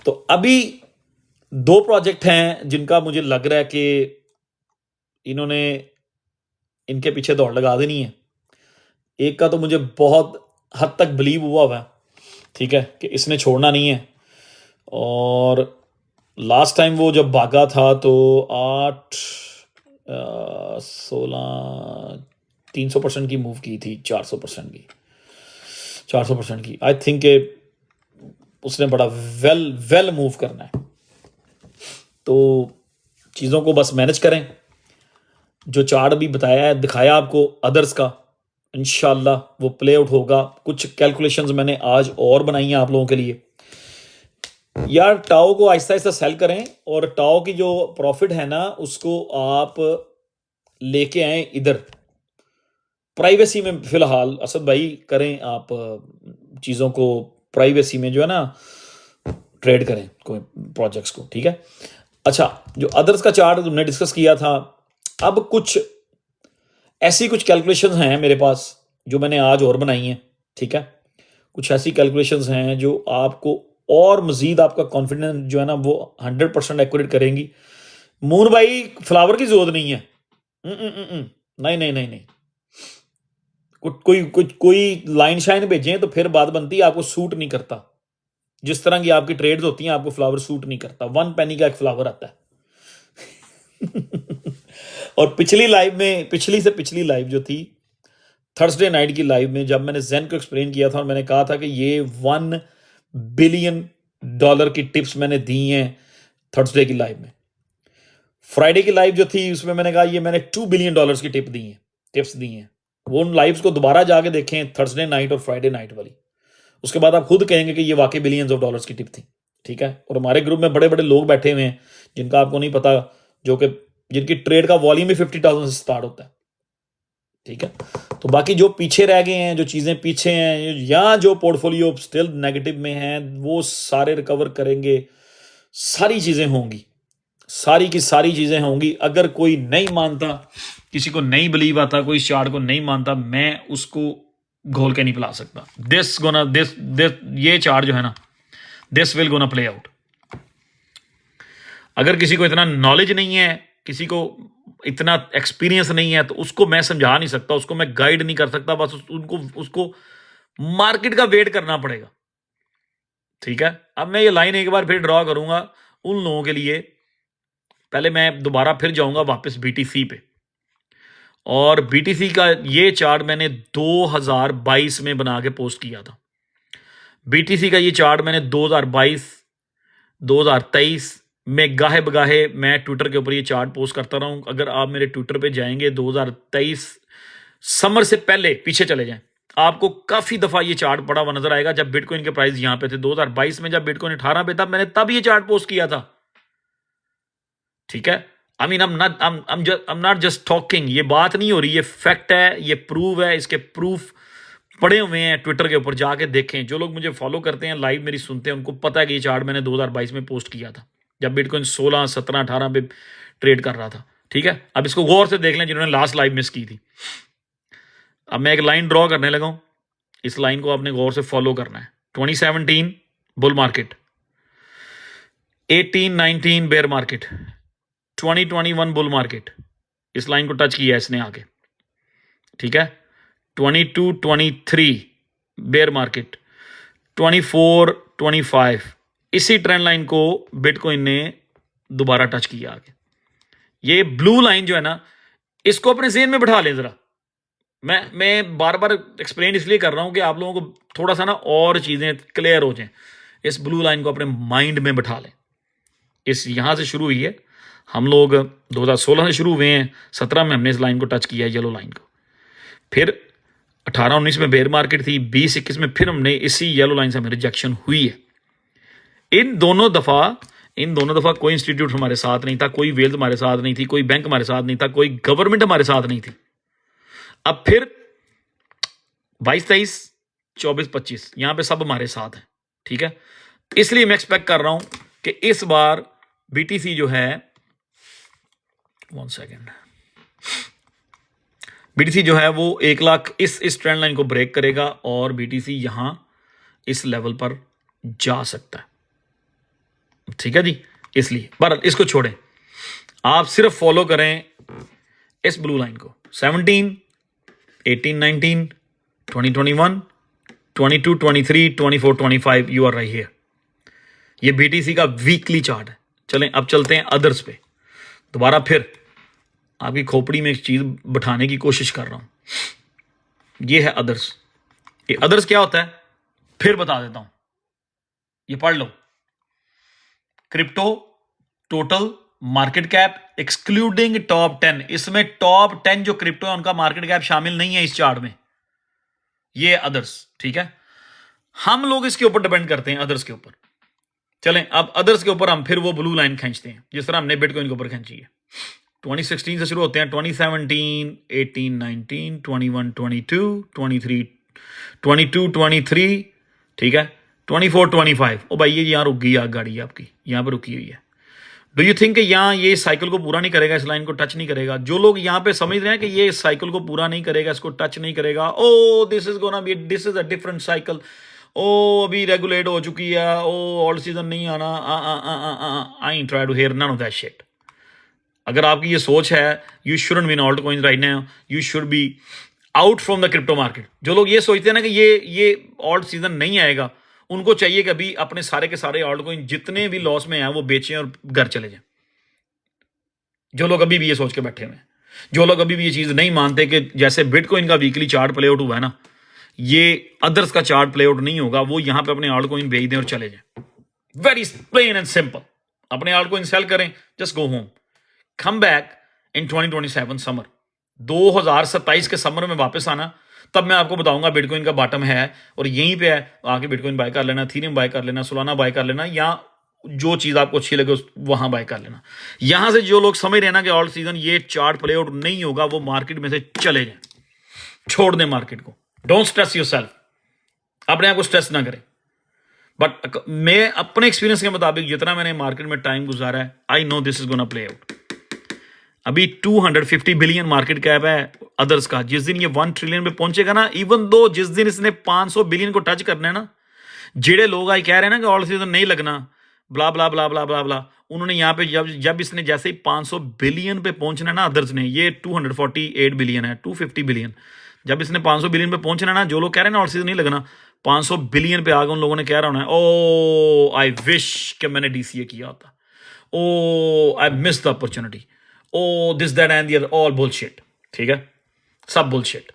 तो अभी 2 प्रोजेक्ट हैं जिनका मुझे लग रहा है कि इन्होंने इनके पीछे दौड़ लगा देनी है। एक का तो मुझे बहुत हद तक बिलीव हुआ है, ठीक है, कि इसने छोड़ना नहीं है। और लास्ट टाइम वो जब भागा था तो 16 300% की मूव की थी, 400% की। आई थिंक उसने बड़ा वेल मूव करना है। तो चीज़ों को बस मैनेज करें। जो चार्ट अभी बताया है, दिखाया आपको अदर्स का, इंशाल्लाह वो प्ले आउट होगा। कुछ कैलकुलेशंस मैंने आज और बनाई हैं आप लोगों के लिए। यार टाओ को आहिस्ता आहिस्ता सेल करें और टाओ की जो प्रॉफिट है ना उसको आप लेके आए इधर प्राइवेसी में। फिलहाल असद भाई करें आप चीज़ों को प्राइवेसी में जो है ना ट्रेड करें कोई प्रोजेक्ट्स को, ठीक है। अच्छा, जो अदर्स का चार्ट हमने डिस्कस किया था, अब कुछ ऐसी कुछ कैलकुलेशंस हैं मेरे पास जो मैंने आज और बनाई हैं, ठीक है। कुछ ऐसी कैलकुलेशंस हैं जो आपको और मजीद आपका कॉन्फिडेंस जो है ना वो 100% एक्यूरेट करेंगी। मून भाई फ्लावर की जरूरत नहीं है, नहीं। कोई लाइन शाइन भेजें तो फिर बात बनती है, आपको सूट नहीं करता। जिस तरह की आपकी ट्रेड्स होती हैं आपको फ्लावर सूट नहीं करता। 1 penny का एक फ्लावर आता है। और पिछली पिछली लाइव जो थी थर्सडे नाइट की लाइव में, जब मैंने ज़ेन को एक्सप्लेन किया था और मैंने कहा था कि ये $1 बिलियन की टिप्स मैंने दी हैं थर्सडे की लाइव में। फ्राइडे की लाइव जो थी उसमें मैंने कहा ये मैंने $2 बिलियन की टिप्स दी हैं। वो उन लाइव्स को दोबारा जाके देखें, थर्सडे नाइट और फ्राइडे नाइट वाली। उसके बाद आप खुद कहेंगे कि ये वाकई बिलियंस ऑफ डॉलर्स की टिप थी, ठीक है। और हमारे ग्रुप में बड़े बड़े लोग बैठे हुए हैं जिनका आपको नहीं पता, जो कि जिनकी ट्रेड का वॉल्यूम ही 50,000 से स्टार्ट होता है, ठीक है। तो बाकी जो पीछे रह गए हैं, जो चीज़ें पीछे हैं या जो पोर्टफोलियो स्टिल नेगेटिव में हैं, वो सारे रिकवर करेंगे। सारी चीज़ें होंगी, सारी की सारी चीज़ें होंगी। अगर कोई नहीं मानता, किसी को नहीं बिलीव आता, कोई चार्ट को नहीं मानता, मैं उसको घोल के नहीं पिला सकता। दिस ये चार्ट जो है ना, this will gonna play out. अगर किसी को इतना नॉलेज नहीं है, किसी को इतना एक्सपीरियंस नहीं है, तो उसको मैं समझा नहीं सकता, उसको मैं गाइड नहीं कर सकता। बस उसको मार्केट का वेट करना पड़ेगा, ठीक है। अब मैं ये लाइन एक बार फिर ड्रॉ करूंगा उन लोगों के लिए। पहले मैं दोबारा फिर जाऊंगा वापस BTC पे, और BTC का ये चार्ट मैंने 2022 में बना के पोस्ट किया था। BTC का ये चार्ट मैंने 2022 2023 में गाहे बगाहे मैं ट्विटर के ऊपर ये चार्ट पोस्ट करता रहा हूं। अगर आप मेरे ट्विटर पे जाएंगे 2023 समर से पहले पीछे चले जाएं, आपको काफी दफा ये चार्ट पड़ा हुआ नजर आएगा। जब बिटकॉइन के प्राइस यहां पे थे 2022 में, जब बिटकॉइन 18 पे था, मैंने तब ये चार्ट पोस्ट किया था, ठीक है। I mean I'm not just talking, ये बात नहीं हो रही, ये फैक्ट है, ये प्रूव है। इसके प्रूफ पड़े हुए हैं ट्विटर के ऊपर, जाके देखें। जो लोग मुझे फॉलो करते हैं, लाइव मेरी सुनते हैं, उनको पता है कि ये चार्ट मैंने 2022 में पोस्ट किया था, जब बिटकॉइन 16 17 18 पे ट्रेड कर रहा था। ठीक है, अब इसको गौर से देख लें जिन्होंने लास्ट लाइव मिस की थी। अब मैं एक लाइन ड्रॉ करने लगा हूं, इस लाइन को आपने गौर से फॉलो करना है। 2017 bull market, 18-19 bear market, 2021 bull market, इस लाइन को टच किया इसने आगे, ठीक है। 22-23 बेयर मार्केट, 24-25 इसी ट्रेंड लाइन को बिटकॉइन ने दोबारा टच किया आगे। ये ब्लू लाइन जो है ना, इसको अपने ज़हन में बिठा लें जरा। मैं बार बार एक्सप्लेन इसलिए कर रहा हूं कि आप लोगों को थोड़ा सा ना और चीजें क्लियर हो जाएं। इस ब्लू लाइन को अपने माइंड में बिठा लें। इस यहां से शुरू हुई है, हम लोग 2016 से शुरू हुए हैं, 17 में हमने इस लाइन को टच किया है, येलो लाइन को। फिर 18-19 में बेयर मार्केट थी, 20-21 में फिर हमने इसी येलो लाइन से हमें रिजेक्शन हुई है। इन दोनों दफा कोई इंस्टीट्यूट हमारे साथ नहीं था, कोई वेल्थ हमारे साथ नहीं थी, कोई बैंक हमारे साथ नहीं था, कोई गवर्नमेंट हमारे साथ नहीं थी। अब फिर 22-23, 24-25 यहां पे सब हमारे साथ हैं, ठीक है। इसलिए मैं एक्सपेक्ट कर रहा हूं कि इस बार बीटीसी जो है, 1 सेकेंड, बीटीसी जो है वो 1 लाख इस ट्रेंड लाइन को ब्रेक करेगा और बीटीसी यहां इस लेवल पर जा सकता है, ठीक है जी। इसलिए बहरहाल इसको छोड़ें, आप सिर्फ फॉलो करें इस ब्लू लाइन को। 17, 18-19, 2021, 22-23, 24-25, यू आर राइट हियर। ये बीटीसी का वीकली चार्ट है। चलें अब चलते हैं अदर्स पे। दोबारा फिर आपकी खोपड़ी में एक चीज बिठाने की कोशिश कर रहा हूं। ये है अदर्स। ये अदर्स क्या होता है फिर बता देता हूं, ये पढ़ लो। Crypto total market cap excluding top 10, इसमें टॉप 10 जो क्रिप्टो है उनका मार्केट कैप शामिल नहीं है इस चार्ट में, ये अदर्स, ठीक है। हम लोग इसके ऊपर डिपेंड करते हैं अदर्स के ऊपर। चलें अब अदर्स के ऊपर हम फिर वो ब्लू लाइन खींचते हैं जिस तरह हमने बिटकॉइन के ऊपर खींची है। 2016 से शुरू होते हैं, 2017, 18, 19, 21, 22, 23, 22, 23, ठीक है, 24, 25। ओ भाई ये यहाँ रुक गई गाड़ी आपकी, यहाँ पर रुकी हुई है। डू यू थिंक यहाँ ये साइकिल को पूरा नहीं करेगा, इस लाइन को टच नहीं करेगा? जो लोग यहाँ पे समझ रहे हैं कि ये साइकिल को पूरा नहीं करेगा, इसको टच नहीं करेगा, oh this is gonna be, this is a different cycle, oh अभी रेगुलेट हो चुकी है, ओ ऑल सीजन नहीं आना, I try to hear none of that shit. अगर आपकी ये सोच है, you shouldn't be in alt coins right now, you should be out from the crypto market. जो लोग ये सोचते हैं ना कि ये ऑल्ट सीजन नहीं आएगा, उनको चाहिए कि अभी अपने सारे के सारे ऑल्ट कॉइन जितने भी लॉस में हैं वो बेचें और घर चले जाएं। जो लोग अभी भी ये सोच के बैठे हुए हैं, जो लोग अभी भी ये चीज नहीं मानते कि जैसे बिटकॉइन का वीकली चार्ट प्ले आउट हुआ है ना, ये अदर्स का चार्ट प्ले आउट नहीं होगा, वो यहां पे अपने ऑल्ट कॉइन बेच दें और चले जाएं। Very plain and simple. अपने ऑल्ट कॉइन सेल करें, just go home, come back in 2027 summer, 2027 के समर में वापस आना, तब मैं आपको बताऊंगा बिटकॉइन का बॉटम है और यहीं पे है, आके बिटकॉइन बाय कर लेना, इथेरियम बाय कर लेना, सोलाना बाय कर लेना, या जो चीज आपको अच्छी लगे वहां बाय कर लेना। यहां से जो लोग समझ रहे ना कि ऑल सीजन ये चार्ट प्ले आउट नहीं होगा, वो मार्केट में से चले जाएं, छोड़ दें मार्केट को। डोंट स्ट्रेस योरसेल्फ, अपने आप को स्ट्रेस ना करें। बट मैं अपने एक्सपीरियंस के मुताबिक जितना मैंने मार्केट में टाइम गुजारा है, I know this is gonna play out. अभी 250 बिलियन मार्केट कैप है अदर्स का। जिस दिन ये 1 ट्रिलियन पे पहुंचेगा ना, इवन दो जिस दिन इसने 500 बिलियन को टच करना है ना, जेड़े लोग आई कह रहे हैं ना कि ऑल सीजन नहीं लगना, ब्ला ब्ला ब्ला ब्ला ब्ला ब्ला, उन्होंने यहाँ पे जब इसने जैसे ही 500 बिलियन पे पहुंचना है ना, अदर्स ने, ये 248 बिलियन है, 250 बिलियन, जब इसने 500 बिलियन पे पहुंचना है ना, जो लोग कह रहे हैं ना ऑल सीजन नहीं लगना, 500 बिलियन पे आगे उन लोगों ने कह रहा होना है, ओ आई विश कि मैंने डीसीए किया होता, oh I miss the opportunity, oh this that and the all bullshit, ठीक है, सब बुलशिट।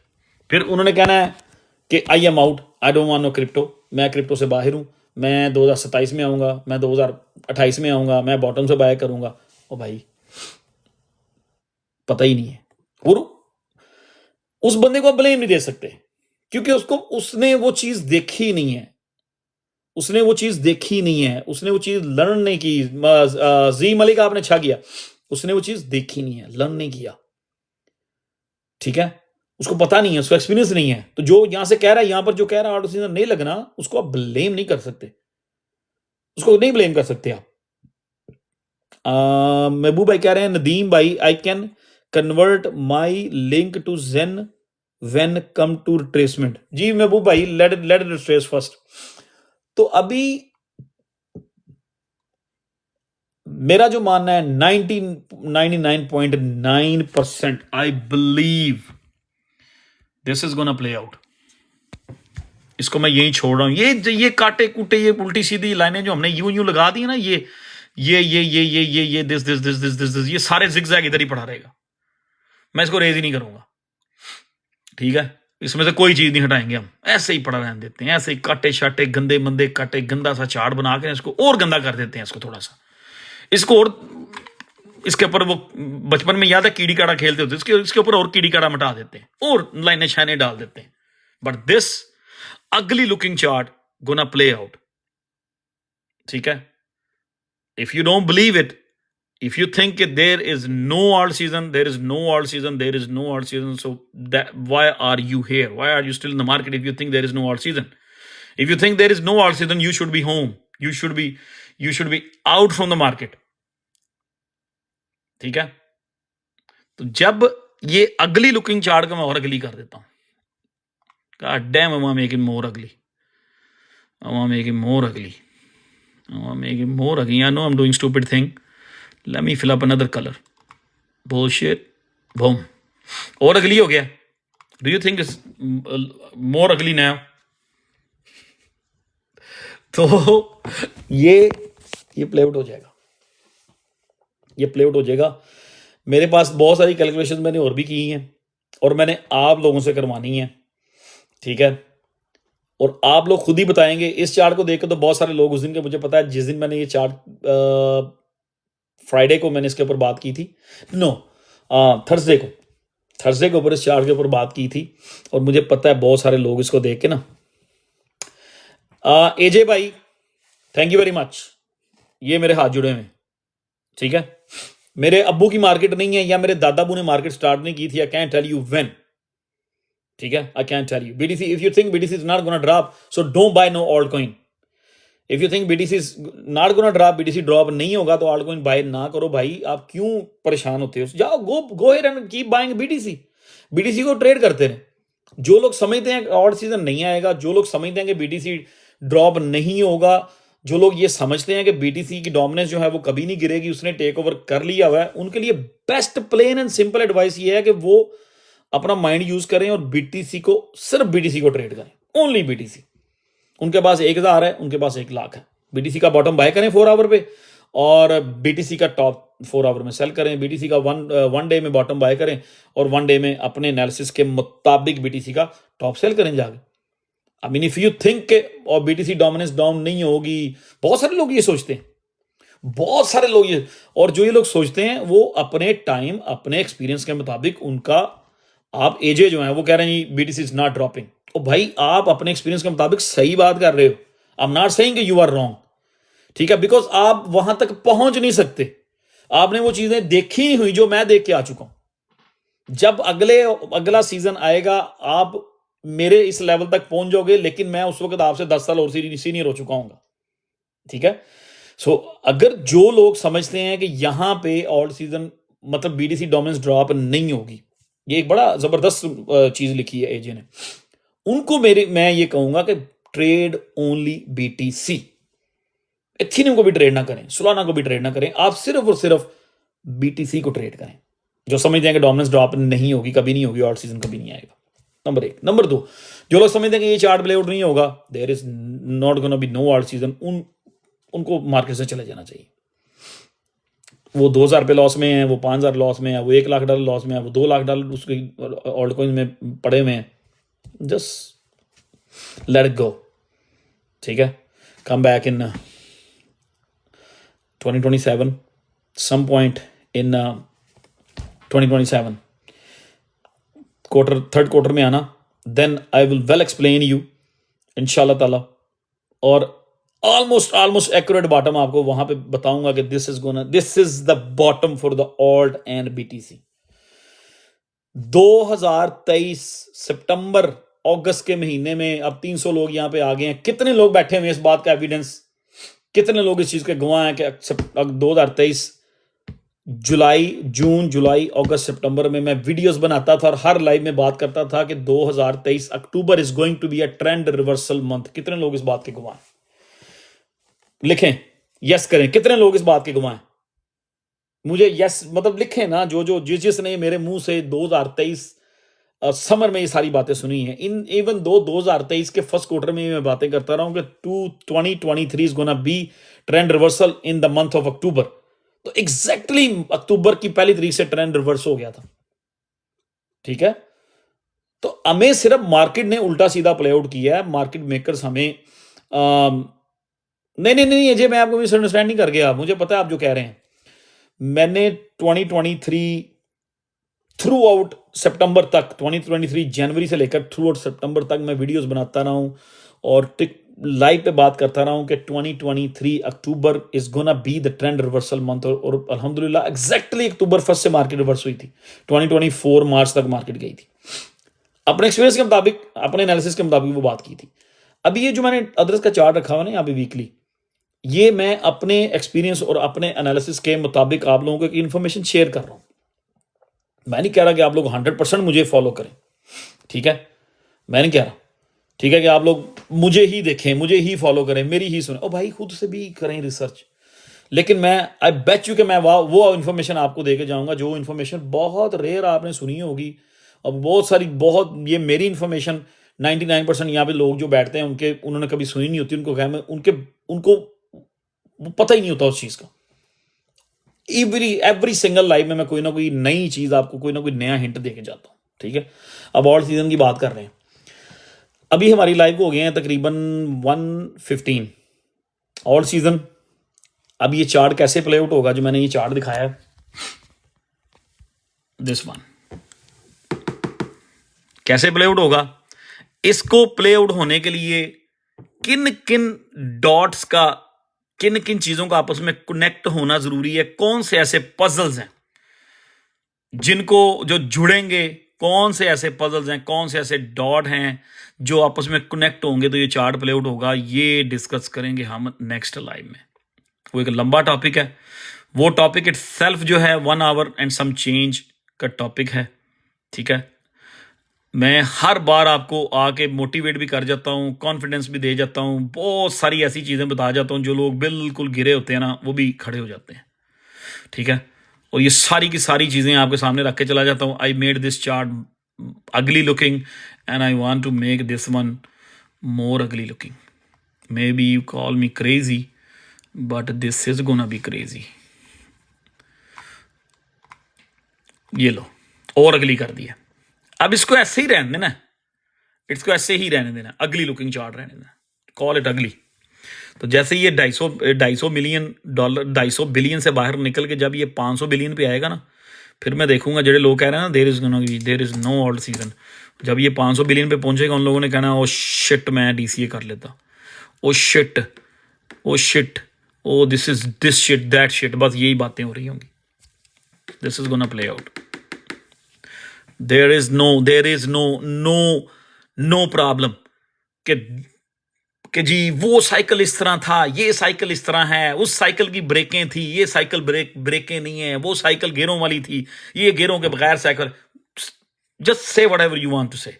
फिर उन्होंने कहना है कि I am out, I don't want no crypto, मैं क्रिप्टो से बाहर हूं, मैं 2027 में आऊंगा, मैं 2028 में आऊंगा, मैं बॉटम से बाय करूंगा। ओ भाई पता ही नहीं है। और उस बंदे को ब्लेम नहीं दे सकते क्योंकि उसने वो चीज देखी नहीं है, उसने वो चीज देखी नहीं है, उसने वो चीज लर्न नहीं की। जी मलिक आपने अच्छा किया, उसने वो चीज देखी नहीं है, लर्न नहीं किया, ठीक है, उसको पता नहीं है, उसको एक्सपीरियंस नहीं है। तो जो यहां से कह रहा है, यहां पर जो कह रहा है ऑल्ट सीजन नहीं लगना, उसको आप ब्लेम नहीं कर सकते, उसको नहीं ब्लेम कर सकते आप। महबूब भाई कह रहे हैं नदीम भाई I can convert my link to Zen when come to retracement. जी महबूब भाई लेट इट रिट्रेस फर्स्ट। तो अभी मेरा जो मानना है 99.9% I believe this is gonna play out. इसको मैं यही छोड़ रहा हूं। ये काटे कूटे ये उल्टी सीधी लाइनें जो हमने यूं यूं लगा दी है ना, ये दिस ये सारे जिगजैग इधर ही पड़ा रहेगा। मैं इसको रेज ही नहीं करूंगा, ठीक है। इसमें से कोई चीज नहीं हटाएंगे हम, ऐसे ही पड़ा रहने देते हैं। ऐसे ही काटे शाटे गंदे मंदे काटे गंदा सा चार्ट बना के इसको और गंदा कर देते हैं। इसको थोड़ा सा इसको और इसके ऊपर वो बचपन में याद है कीड़ी काड़ा खेलते होते, इसके ऊपर और कीड़ी काड़ा मटा देते हैं और लाइनें शाइनें डाल देते हैं। बट दिस अगली looking chart gonna play out, ठीक है। If you don't believe it, if you think that there is no all season, there is no all season, there is no all season, so that why are you here? Why are you still in the market if you think there is no all season? If you think there is no all season, you should be home, you should be out from the market, ठीक है। तो जब ये अगली looking chart का मैं और अगली कर देता हूं, God damn, am I making more ugly? Am I making more ugly? Am I making more ugly? I know I'm doing stupid thing. Let me fill up another color. Bullshit. Boom. और अगली हो गया। Do you think it's more ugly now? तो ये play out हो जाएगा, ये play out हो जाएगा। मेरे पास बहुत सारी कैलकुलेशन मैंने और भी की हैं और मैंने आप लोगों से करवानी है, ठीक है। और आप लोग खुद ही बताएंगे। इस चार्ट को देखकर तो बहुत सारे लोग उस दिन के, मुझे पता है जिस दिन मैंने ये चार्ट फ्राइडे को मैंने इसके ऊपर बात की थी, थर्सडे के ऊपर इस चार्ट के ऊपर बात की थी। और मुझे पता है बहुत सारे लोग इसको देख के ना, एजे भाई थैंक यू वेरी मच, ये मेरे हाथ जुड़े हुए, ठीक है। मेरे अब्बू की मार्केट नहीं है या मेरे दादा अब्बू ने मार्केट स्टार्ट नहीं की थी। I can tell you when, ठीक है। I can tell you BTC, if you think BTC is not gonna drop, so don't buy no alt coin. If you think BTC is not gonna drop, BTC drop नहीं होगा तो alt coin bye ना करो भाई। आप क्यों परेशान होते हो? जाओ go here and keep buying BTC को ट्रेड करते रहे। जो लोग समझते हैं ऑड सीजन नहीं आएगा, जो लोग समझते हैं कि बीटीसी ड्रॉप नहीं होगा, जो लोग ये समझते हैं कि बीटीसी की डोमिनेंस जो है वो कभी नहीं गिरेगी, उसने टेक ओवर कर लिया हुआ है, उनके लिए best plain and simple advice ये है कि वो अपना माइंड यूज करें और बीटीसी को, सिर्फ बीटीसी को ट्रेड करें, ओनली बीटीसी। उनके पास 1000 है, उनके पास 1 लाख है। बीटीसी का बॉटम बाय करें 4 आवर पे और बीटीसी का टॉप 4 आवर में सेल करें। बीटीसी का वन डे में बॉटम बाय करें और 1 डे में अपने एनालिसिस के मुताबिक बीटीसी का टॉप सेल करें जाके। I mean if you think के और बीटीसी डोमिनेंस डाउन नहीं होगी, बहुत सारे लोग ये सोचते हैं, बहुत सारे लोग ये, और जो ये लोग सोचते हैं वो अपने टाइम अपने एक्सपीरियंस के मुताबिक उनका, आप एजे जो है वो कह रहे हैं बीटीसी इज नॉट ड्रॉपिंग। ओ भाई आप अपने एक्सपीरियंस के मुताबिक सही बात कर रहे हो। I am not saying you are wrong, ठीक है, बिकॉज आप वहां तक पहुंच नहीं सकते, आपने वो चीजें देखी नहीं हुई जो मैं देख के आ चुका हूं। जब अगला सीजन आएगा आप मेरे इस लेवल तक पहुंच जाओगे, लेकिन मैं उस वक्त आपसे 10 साल और सीनियर हो चुका हूं, ठीक है। सो अगर जो लोग समझते हैं कि यहां पे ऑल सीजन मतलब बीटीसी डोमिनेंस ड्रॉप नहीं होगी, ये एक बड़ा जबरदस्त चीज लिखी है एजे ने, उनको मैं ये कहूंगा कि ट्रेड ओनली बीटीसी। एथीनियम को भी ट्रेड ना करें, सोलाना को भी ट्रेड ना करें, आप सिर्फ और सिर्फ बीटीसी को ट्रेड करें। जो समझते हैं कि डोमिनेंस ड्रॉप नहीं होगी, कभी नहीं होगी, ऑल सीजन कभी नहीं आएगा, नंबर 1। नंबर 2, जो लोग समझते हैं कि ये चार्ट प्ले आउट नहीं होगा, there is not gonna be no all season, उनको मार्केट से चले जाना चाहिए। वो 2000 पे लॉस में है, वो 5000 लॉस में है, वो $1 लाख लॉस में है, वो $2 लाख उसके ऑल्ट कॉइन में पड़े हुए हैं। जस्ट लेट इट गो, ठीक है। Come back in 2027, some point in 2027 third quarter में आना, then I will well explain you इंशाल्लाह ताला, और ऑलमोस्ट एक्यूरेट बॉटम आपको वहां पे बताऊंगा कि this is the bottom for the alt and BTC. 2023 सितंबर अगस्त के महीने में अब 300 लोग यहां पे आ गए हैं। कितने लोग बैठे हुए हैं इस बात का एविडेंस, कितने लोग इस चीज के गवाह हैं कि 2023 जुलाई, जून, जुलाई, अगस्त, सितंबर में मैं वीडियोस बनाता था और हर लाइव में बात करता था कि 2023 October is going to be a trend reversal month. कितने लोग इस बात के गवाह हैं? लिखें, यस करें। कितने लोग इस बात के गवाह हैं? मुझे यस मतलब लिखें ना, जो जिसने मेरे मुंह से 2023 समर में ये सारी बातें सुनी हैं। इन इवन 2023 के फर्स्ट क्वार्टर में मैं बातें करता रहा हूं कि 2023 is gonna B trend reversal in the month of October. तो एग्जैक्टली अक्टूबर की पहली तारीख से ट्रेंड रिवर्स हो गया था। ठीक है, तो हमें सिर्फ मार्केट ने उल्टा सीधा प्ले आउट किया है। मार्केट मेकर्स हमें नहीं अजय, मैं आपको मिसअंडरस्टैंड नहीं कर गया। मुझे पता है आप जो कह रहे हैं। मैंने 2023 थ्रू आउट सितंबर तक, 2023 जनवरी से लेकर थ्रू आउट सितंबर तक मैं वीडियोस बनाता रहा हूं और लाइव पे बात करता रहा हूं कि 2023 October is gonna be the trend reversal month. और अल्हम्दुलिल्लाह एग्जैक्टली अक्टूबर 1 से मार्केट रिवर्स हुई थी। 2024 मार्च तक मार्केट गई थी। अपने एक्सपीरियंस के मुताबिक, अपने एनालिसिस के मुताबिक वो बात की थी। अभी ये जो मैंने अदरस का चार्ट रखा हुआ ना यहाँ पे वीकली, ये मैं अपने एक्सपीरियंस और अपने एनालिसिस के मुताबिक आप लोगों को इन्फॉर्मेशन शेयर कर रहा हूं। मैं नहीं कह रहा कि आप लोग 100% मुझे फॉलो करें, ठीक है, मैं नहीं कह रहा, ठीक है, कि आप लोग मुझे ही देखें, मुझे ही फॉलो करें, मेरी ही सुने। ओ भाई, खुद से भी करें रिसर्च। लेकिन मैं आई बेट यू कि मैं वो इन्फॉर्मेशन आपको देके जाऊंगा जो इन्फॉर्मेशन बहुत रेयर आपने सुनी होगी। अब बहुत सारी, बहुत ये मेरी इन्फॉर्मेशन 99% यहाँ पे लोग जो बैठते हैं उन्होंने कभी सुनी नहीं होती। उनको क्या, उनको पता ही नहीं होता उस चीज़ का। एवरी सिंगल लाइव में मैं कोई ना कोई नई चीज आपको, कोई ना कोई नया हिंट देके जाता हूं। ठीक है, अब ऑल सीजन की बात कर रहे हैं। अभी हमारी लाइव हो गए हैं तकरीबन 115 ऑल सीजन। अब ये चार्ट कैसे प्ले आउट होगा, जो मैंने ये चार्ट दिखाया है, दिस वन, कैसे प्ले आउट होगा, इसको प्ले आउट होने के लिए किन किन डॉट्स का, किन किन चीजों का आपस में कनेक्ट होना जरूरी है, कौन से ऐसे पजल्स हैं जिनको जो जुड़ेंगे, कौन से ऐसे पजल्स हैं, कौन से ऐसे डॉट हैं जो आपस में कनेक्ट होंगे तो ये चार्ट प्ले आउट होगा, ये डिस्कस करेंगे हम नेक्स्ट लाइव में। वो एक लंबा टॉपिक है। वो टॉपिक इट सेल्फ जो है 1 आवर एंड सम चेंज का टॉपिक है। ठीक है, मैं हर बार आपको आके मोटिवेट भी कर जाता हूँ, कॉन्फिडेंस भी दे जाता हूँ, बहुत सारी ऐसी चीज़ें बता जाता हूँ जो लोग बिल्कुल गिरे होते हैं ना, वो भी खड़े हो जाते हैं। ठीक है, और ये सारी की सारी चीज़ें आपके सामने रख के चला जाता हूँ। I made this chart ugly looking and I want to make this one more ugly looking. Maybe you call me crazy but this is gonna be crazy. ये लो, और अगली कर दिया। अब इसको ऐसे ही रहने देना, इसको ऐसे ही रहने देना, अगली लुकिंग चार्ट रहने देना, कॉल इट अगली। तो जैसे ये 250 मिलियन डॉलर, 250 बिलियन से बाहर निकल के जब ये 500 बिलियन पे आएगा ना, फिर मैं देखूंगा जेडे लोग कह रहे हैं ना there is no alt season, जब ये 500 बिलियन पे पहुंचेगा उन लोगों ने कहना ओ शिट मैं डीसीए कर लेता, oh shit, oh shit, oh this is this shit that shit, बस यही बातें हो रही होंगी। This is gonna play out. There is no problem कि जी वो साइकिल इस तरह था, ये साइकिल इस तरह है, उस साइकिल की ब्रेकें थी, ये साइकिल ब्रेकें नहीं है, वो साइकिल गेयरों वाली थी, ये गेयरों के बगैर cycle. Just say whatever you want to say.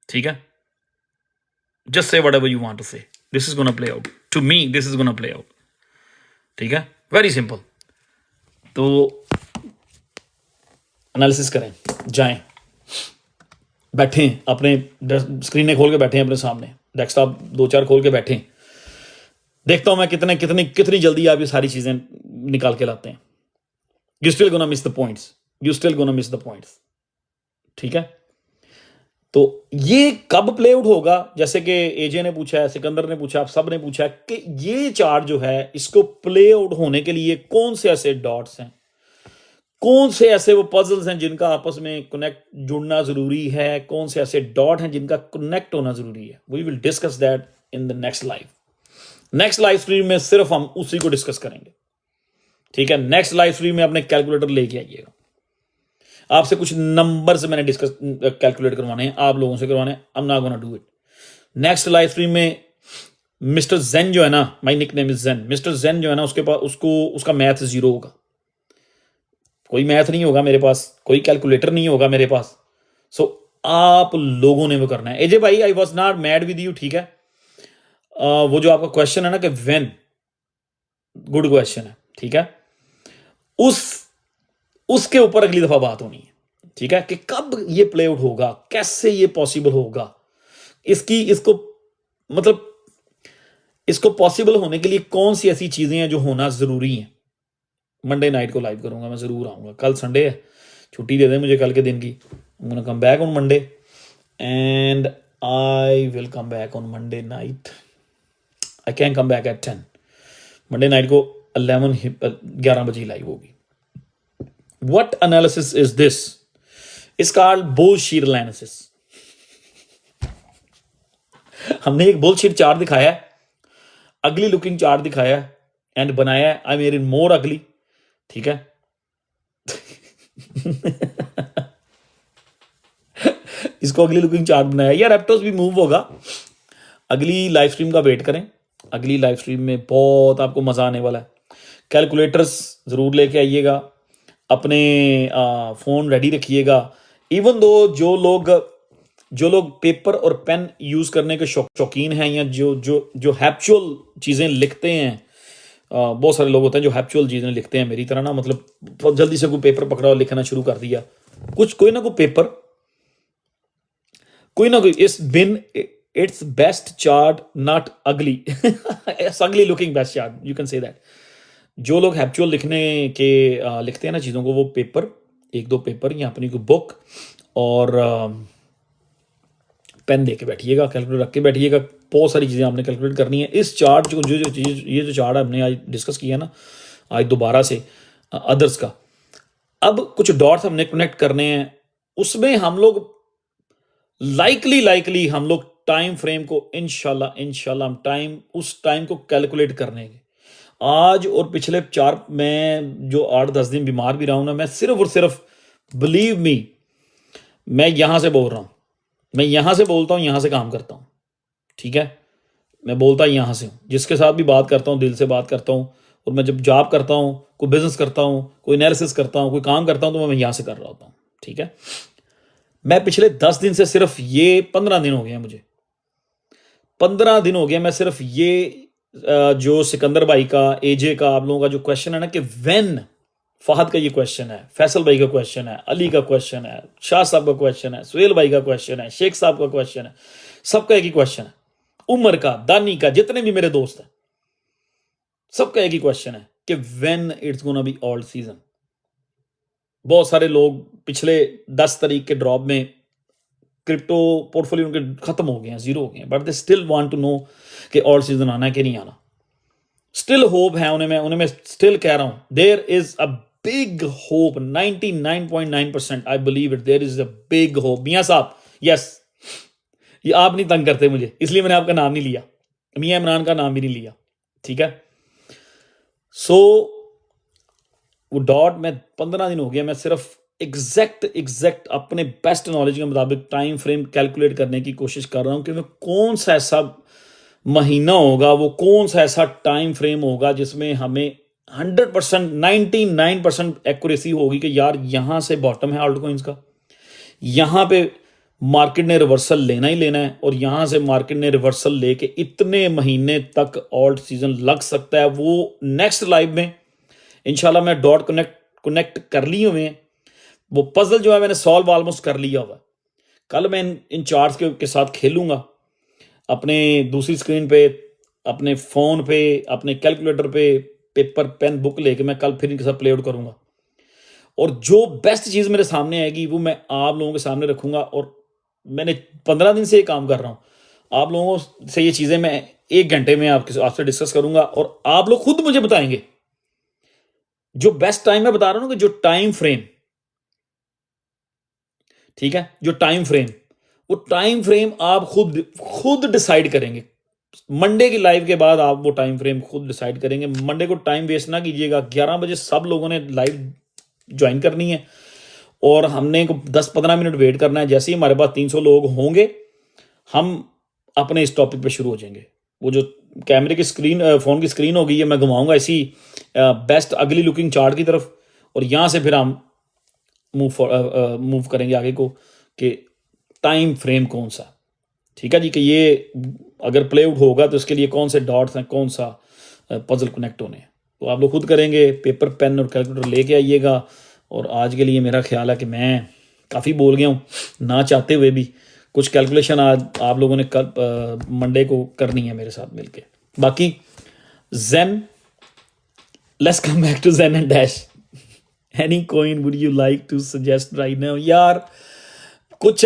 ठीक है, just say whatever you want to say. This is gonna play out to me, this is gonna play out. ठीक है, वेरी सिंपल। तो एनालिसिस करें, जाएं, बैठें, अपने स्क्रीनें खोल के बैठें, अपने सामने डेस्कटॉप 2-4 खोल के बैठें। देखता हूं मैं कितनी जल्दी आप ये सारी चीजें निकाल के लाते हैं। You still gonna miss the points, you still gonna miss the points. ठीक है, तो ये कब प्ले आउट होगा, जैसे कि एजे ने पूछा है, सिकंदर ने पूछा, आप सब ने पूछा कि ये चार्ट जो है इसको प्ले आउट होने के लिए कौन से ऐसे डॉट्स हैं, कौन से ऐसे वो पजल्स हैं जिनका आपस में कनेक्ट, जुड़ना जरूरी है, कौन से ऐसे डॉट हैं जिनका कनेक्ट होना जरूरी है। We will discuss that in the next live. Next live stream में सिर्फ हम उसी को डिस्कस करेंगे। ठीक है, नेक्स्ट लाइव स्ट्रीम में अपने कैलकुलेटर लेके आइएगा। आपसे कुछ नंबर्स मैंने डिस्कस कैलकुलेट करवाने हैं, आप लोगों से करवाने हैं। I am not gonna do it. Next live stream में मिस्टर जेन जो है ना, my nickname is Zen, mister Zen जो है ना, उसके पास उसका मैथ 0 होगा। कोई मैथ नहीं होगा मेरे पास, कोई कैलकुलेटर नहीं होगा मेरे पास। सो आप लोगों ने वो करना है। एजे भाई, I was not mad with you, ठीक है। वो जो आपका क्वेश्चन है ना कि व्हेन, गुड क्वेश्चन है, ठीक है। उस उसके ऊपर अगली दफा बात होनी है, ठीक है, कि कब ये प्ले आउट होगा, कैसे ये पॉसिबल होगा, इसको मतलब इसको पॉसिबल होने के लिए कौन सी ऐसी चीजें हैं जो होना जरूरी हैं। मंडे नाइट को लाइव करूंगा, मैं जरूर आऊंगा। कल संडे है, छुट्टी दे दें मुझे कल के दिन की। I'm gonna come back on Monday and I will come back on Monday night. I can come back at 10. Monday night को 11 बजे लाइव होगी। What analysis is this? It's called bullshit analysis. हमने एक bullshit चार्ट दिखाया है, अगली looking chart दिखाया है एंड बनाया है। आई मेड इट मोर अगली, ठीक है। इसको अगली लुकिंग चार्ट बनाया यार। एप्टोस भी मूव होगा। अगली लाइव स्ट्रीम का वेट करें, अगली लाइव स्ट्रीम में बहुत आपको मजा आने वाला है। कैलकुलेटर्स जरूर लेके आइएगा, अपने फोन रेडी रखिएगा। इवन दो जो लोग पेपर और पेन यूज करने के शौकीन हैं, या जो हैप्चुअल चीजें लिखते हैं, बहुत सारे लोग होते हैं जो हैप्चुअल चीजें लिखते हैं मेरी तरह ना, मतलब बहुत जल्दी से कोई पेपर पकड़ा और लिखना शुरू कर दिया, कोई ना कोई पेपर, कोई ना कोई। इट्स बेस्ट चार्ट नॉट अगली, अगली looking best chart, you can say that. जो लोग हैप्चुअल लिखते हैं ना चीज़ों को, वो पेपर, एक दो पेपर या अपनी कोई बुक और पेन दे के बैठिएगा, कैलकुलेटर रख के बैठिएगा। बहुत सारी चीज़ें आपने कैलकुलेट करनी है। इस चार्ट ये जो चार्ट हमने आज डिस्कस किया ना, आज दोबारा से अदर्स का, अब कुछ डॉट्स हमने कनेक्ट करने हैं। उसमें हम लोग लाइकली हम लोग टाइम फ्रेम को इंशाल्लाह हम उस टाइम को कैलकुलेट करने के। आज और पिछले मैं जो 8-10 दिन बीमार भी रहा हूं ना, मैं सिर्फ और सिर्फ, बिलीव मी, मैं यहां से बोल रहा हूं, मैं यहां से बोलता हूं, यहां से काम करता हूं, ठीक है। मैं बोलता यहां से हूं, जिसके साथ भी बात करता हूं दिल से बात करता हूं। और मैं जब जॉब करता हूं, कोई बिजनेस करता हूं, कोई एनालिसिस करता हूं, कोई काम करता हूं, तो मैं यहां से कर रहा होता हूं, ठीक है। मैं पिछले 10 दिन से सिर्फ ये 15 दिन हो गए मुझे, 15 दिन हो गया मैं सिर्फ ये जो सिकंदर भाई का, एजे का, आप लोगों का जो क्वेश्चन है ना कि व्हेन, फहद का ये क्वेश्चन है, फैसल भाई का क्वेश्चन है, अली का क्वेश्चन है, शाह साहब का क्वेश्चन है, सुहेल भाई का क्वेश्चन है, शेख साहब का क्वेश्चन है, सबका एक ही क्वेश्चन है। उमर का, दानी का, जितने भी मेरे दोस्त हैं, सबका एक ही क्वेश्चन है कि when it's gonna be old season. बहुत सारे लोग पिछले 10 तारीख के ड्रॉप में क्रिप्टो पोर्टफोलियो उनके खत्म हो गए हैं, जीरो हो गए हैं, but they still want to know कि ऑल सीजन आना है कि नहीं आना। स्टिल होप है उन्हें मैं स्टिल कह रहा हूं, there is a big hope, 99.9% I believe it, there is a big hope. मियां साहब, यस, ये आप नहीं तंग करते मुझे, इसलिए मैंने आपका नाम नहीं लिया, मियां इमरान का नाम भी नहीं लिया, ठीक है। सो वो डॉट में 15 दिन हो गया, मैं सिर्फ एग्जैक्ट अपने बेस्ट नॉलेज के मुताबिक टाइम फ्रेम कैलकुलेट करने की कोशिश कर रहा हूं कि मैं कौन सा ऐसा महीना होगा, वो कौन सा ऐसा टाइम फ्रेम होगा जिसमें हमें 100%, 99% एक्यूरेसी होगी कि यार यहां से बॉटम है ऑल्ट कॉइन्स का, यहां पे मार्केट ने रिवर्सल लेना ही लेना है, और यहां से मार्केट ने रिवर्सल लेके इतने महीने तक ऑल्ट सीजन लग सकता है। वो नेक्स्ट लाइव में इंशाल्लाह मैं डॉट कनेक्ट कर लिए हुए हैं, वो पजल जो है मैंने सॉल्व ऑलमोस्ट कर लिया हुआ। कल मैं इन चार्ट्स के साथ खेलूंगा अपने दूसरी स्क्रीन पे, अपने फोन पे, अपने कैलकुलेटर पे, पेपर पेन बुक लेके मैं कल फिर इनके साथ प्ले आउट करूंगा, और जो बेस्ट चीज मेरे सामने आएगी वो मैं आप लोगों के सामने रखूंगा। और मैंने 15 दिन से ये काम कर रहा हूं, आप लोगों से ये चीजें मैं 1 घंटे में आपसे डिस्कस करूंगा, और आप लोग खुद मुझे बताएंगे जो बेस्ट टाइम मैं बता रहा हूं कि जो टाइम फ्रेम, ठीक है, जो टाइम फ्रेम, वो टाइम फ्रेम आप खुद डिसाइड करेंगे। मंडे की लाइव के बाद आप वो टाइम फ्रेम खुद डिसाइड करेंगे। मंडे को टाइम वेस्ट ना कीजिएगा, 11 बजे सब लोगों ने लाइव ज्वाइन करनी है, और हमने 10-15 मिनट वेट करना है। जैसे ही हमारे पास 300 लोग होंगे, हम अपने इस टॉपिक पे शुरू हो जाएंगे। वो जो कैमरे की स्क्रीन, फोन की स्क्रीन होगी, मैं घुमाऊंगा इसी बेस्ट अगली लुकिंग चार्ट की तरफ, और यहाँ से फिर हम मूव करेंगे आगे को कि टाइम फ्रेम कौन सा, ठीक है जी, कि ये अगर प्ले आउट होगा तो इसके लिए कौन से डॉट्स हैं, कौन सा पजल कनेक्ट होने हैं, तो आप लोग खुद करेंगे। पेपर पेन और कैलकुलेटर लेके आइएगा। और आज के लिए मेरा ख्याल है कि मैं काफ़ी बोल गया हूँ, ना चाहते हुए भी कुछ कैलकुलेशन आज आप लोगों ने कल मंडे को करनी है मेरे साथ मिलके। बाकी zen, let's come back to Zen and Dash. Any coin would you like to suggest right now? यार कुछ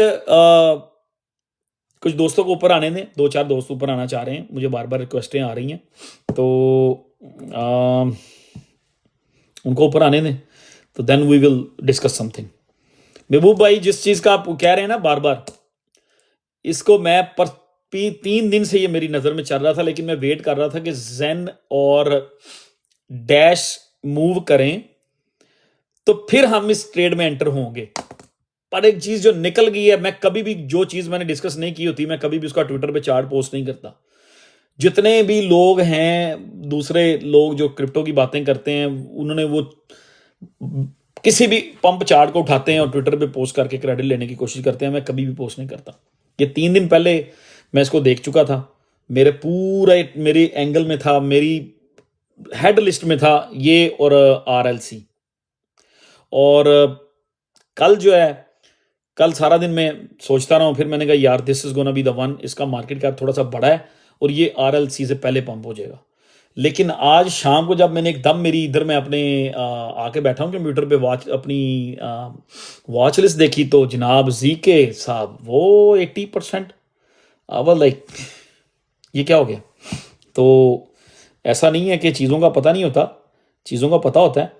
कुछ दोस्तों को ऊपर आने दें, 2-4 दोस्त ऊपर आना चाह रहे हैं, मुझे बार बार रिक्वेस्टें आ रही हैं, तो उनको ऊपर आने दें, तो then we will discuss something. Mahboob भाई, जिस चीज़ का आप कह रहे हैं ना बार बार, इसको मैं 3 दिन से ये मेरी नज़र में चल रहा था, लेकिन मैं वेट कर रहा था कि जेन और डैश मूव करें तो फिर हम इस ट्रेड में एंटर होंगे। पर एक चीज़ जो निकल गई है, मैं कभी भी जो चीज़ मैंने डिस्कस नहीं की होती, मैं कभी भी उसका ट्विटर पे चार्ट पोस्ट नहीं करता। जितने भी लोग हैं, दूसरे लोग जो क्रिप्टो की बातें करते हैं, उन्होंने वो किसी भी पंप चार्ट को उठाते हैं और ट्विटर पे पोस्ट करके क्रेडिट लेने की कोशिश करते हैं। मैं कभी भी पोस्ट नहीं करता। ये 3 दिन पहले मैं इसको देख चुका था, मेरी एंगल में था, मेरी हेड लिस्ट में था ये और RLC। और कल जो है, कल सारा दिन मैं सोचता रहा हूँ, फिर मैंने कहा यार this is gonna be the one, इसका मार्केट कैप थोड़ा सा बड़ा है और ये RLC से पहले पंप हो जाएगा। लेकिन आज शाम को जब मैंने एकदम मेरी इधर मैं अपने आके बैठा हूँ कंप्यूटर पे अपनी वॉच लिस्ट देखी, तो जनाब ZK साहब वो 80%। अब लाइक ये क्या हो गया? तो ऐसा नहीं है कि चीज़ों का पता नहीं होता, चीज़ों का पता होता है।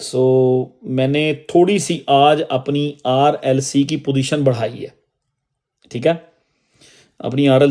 सो मैंने थोड़ी सी आज अपनी RLC की पोजीशन बढ़ाई है, ठीक है, अपनी RLC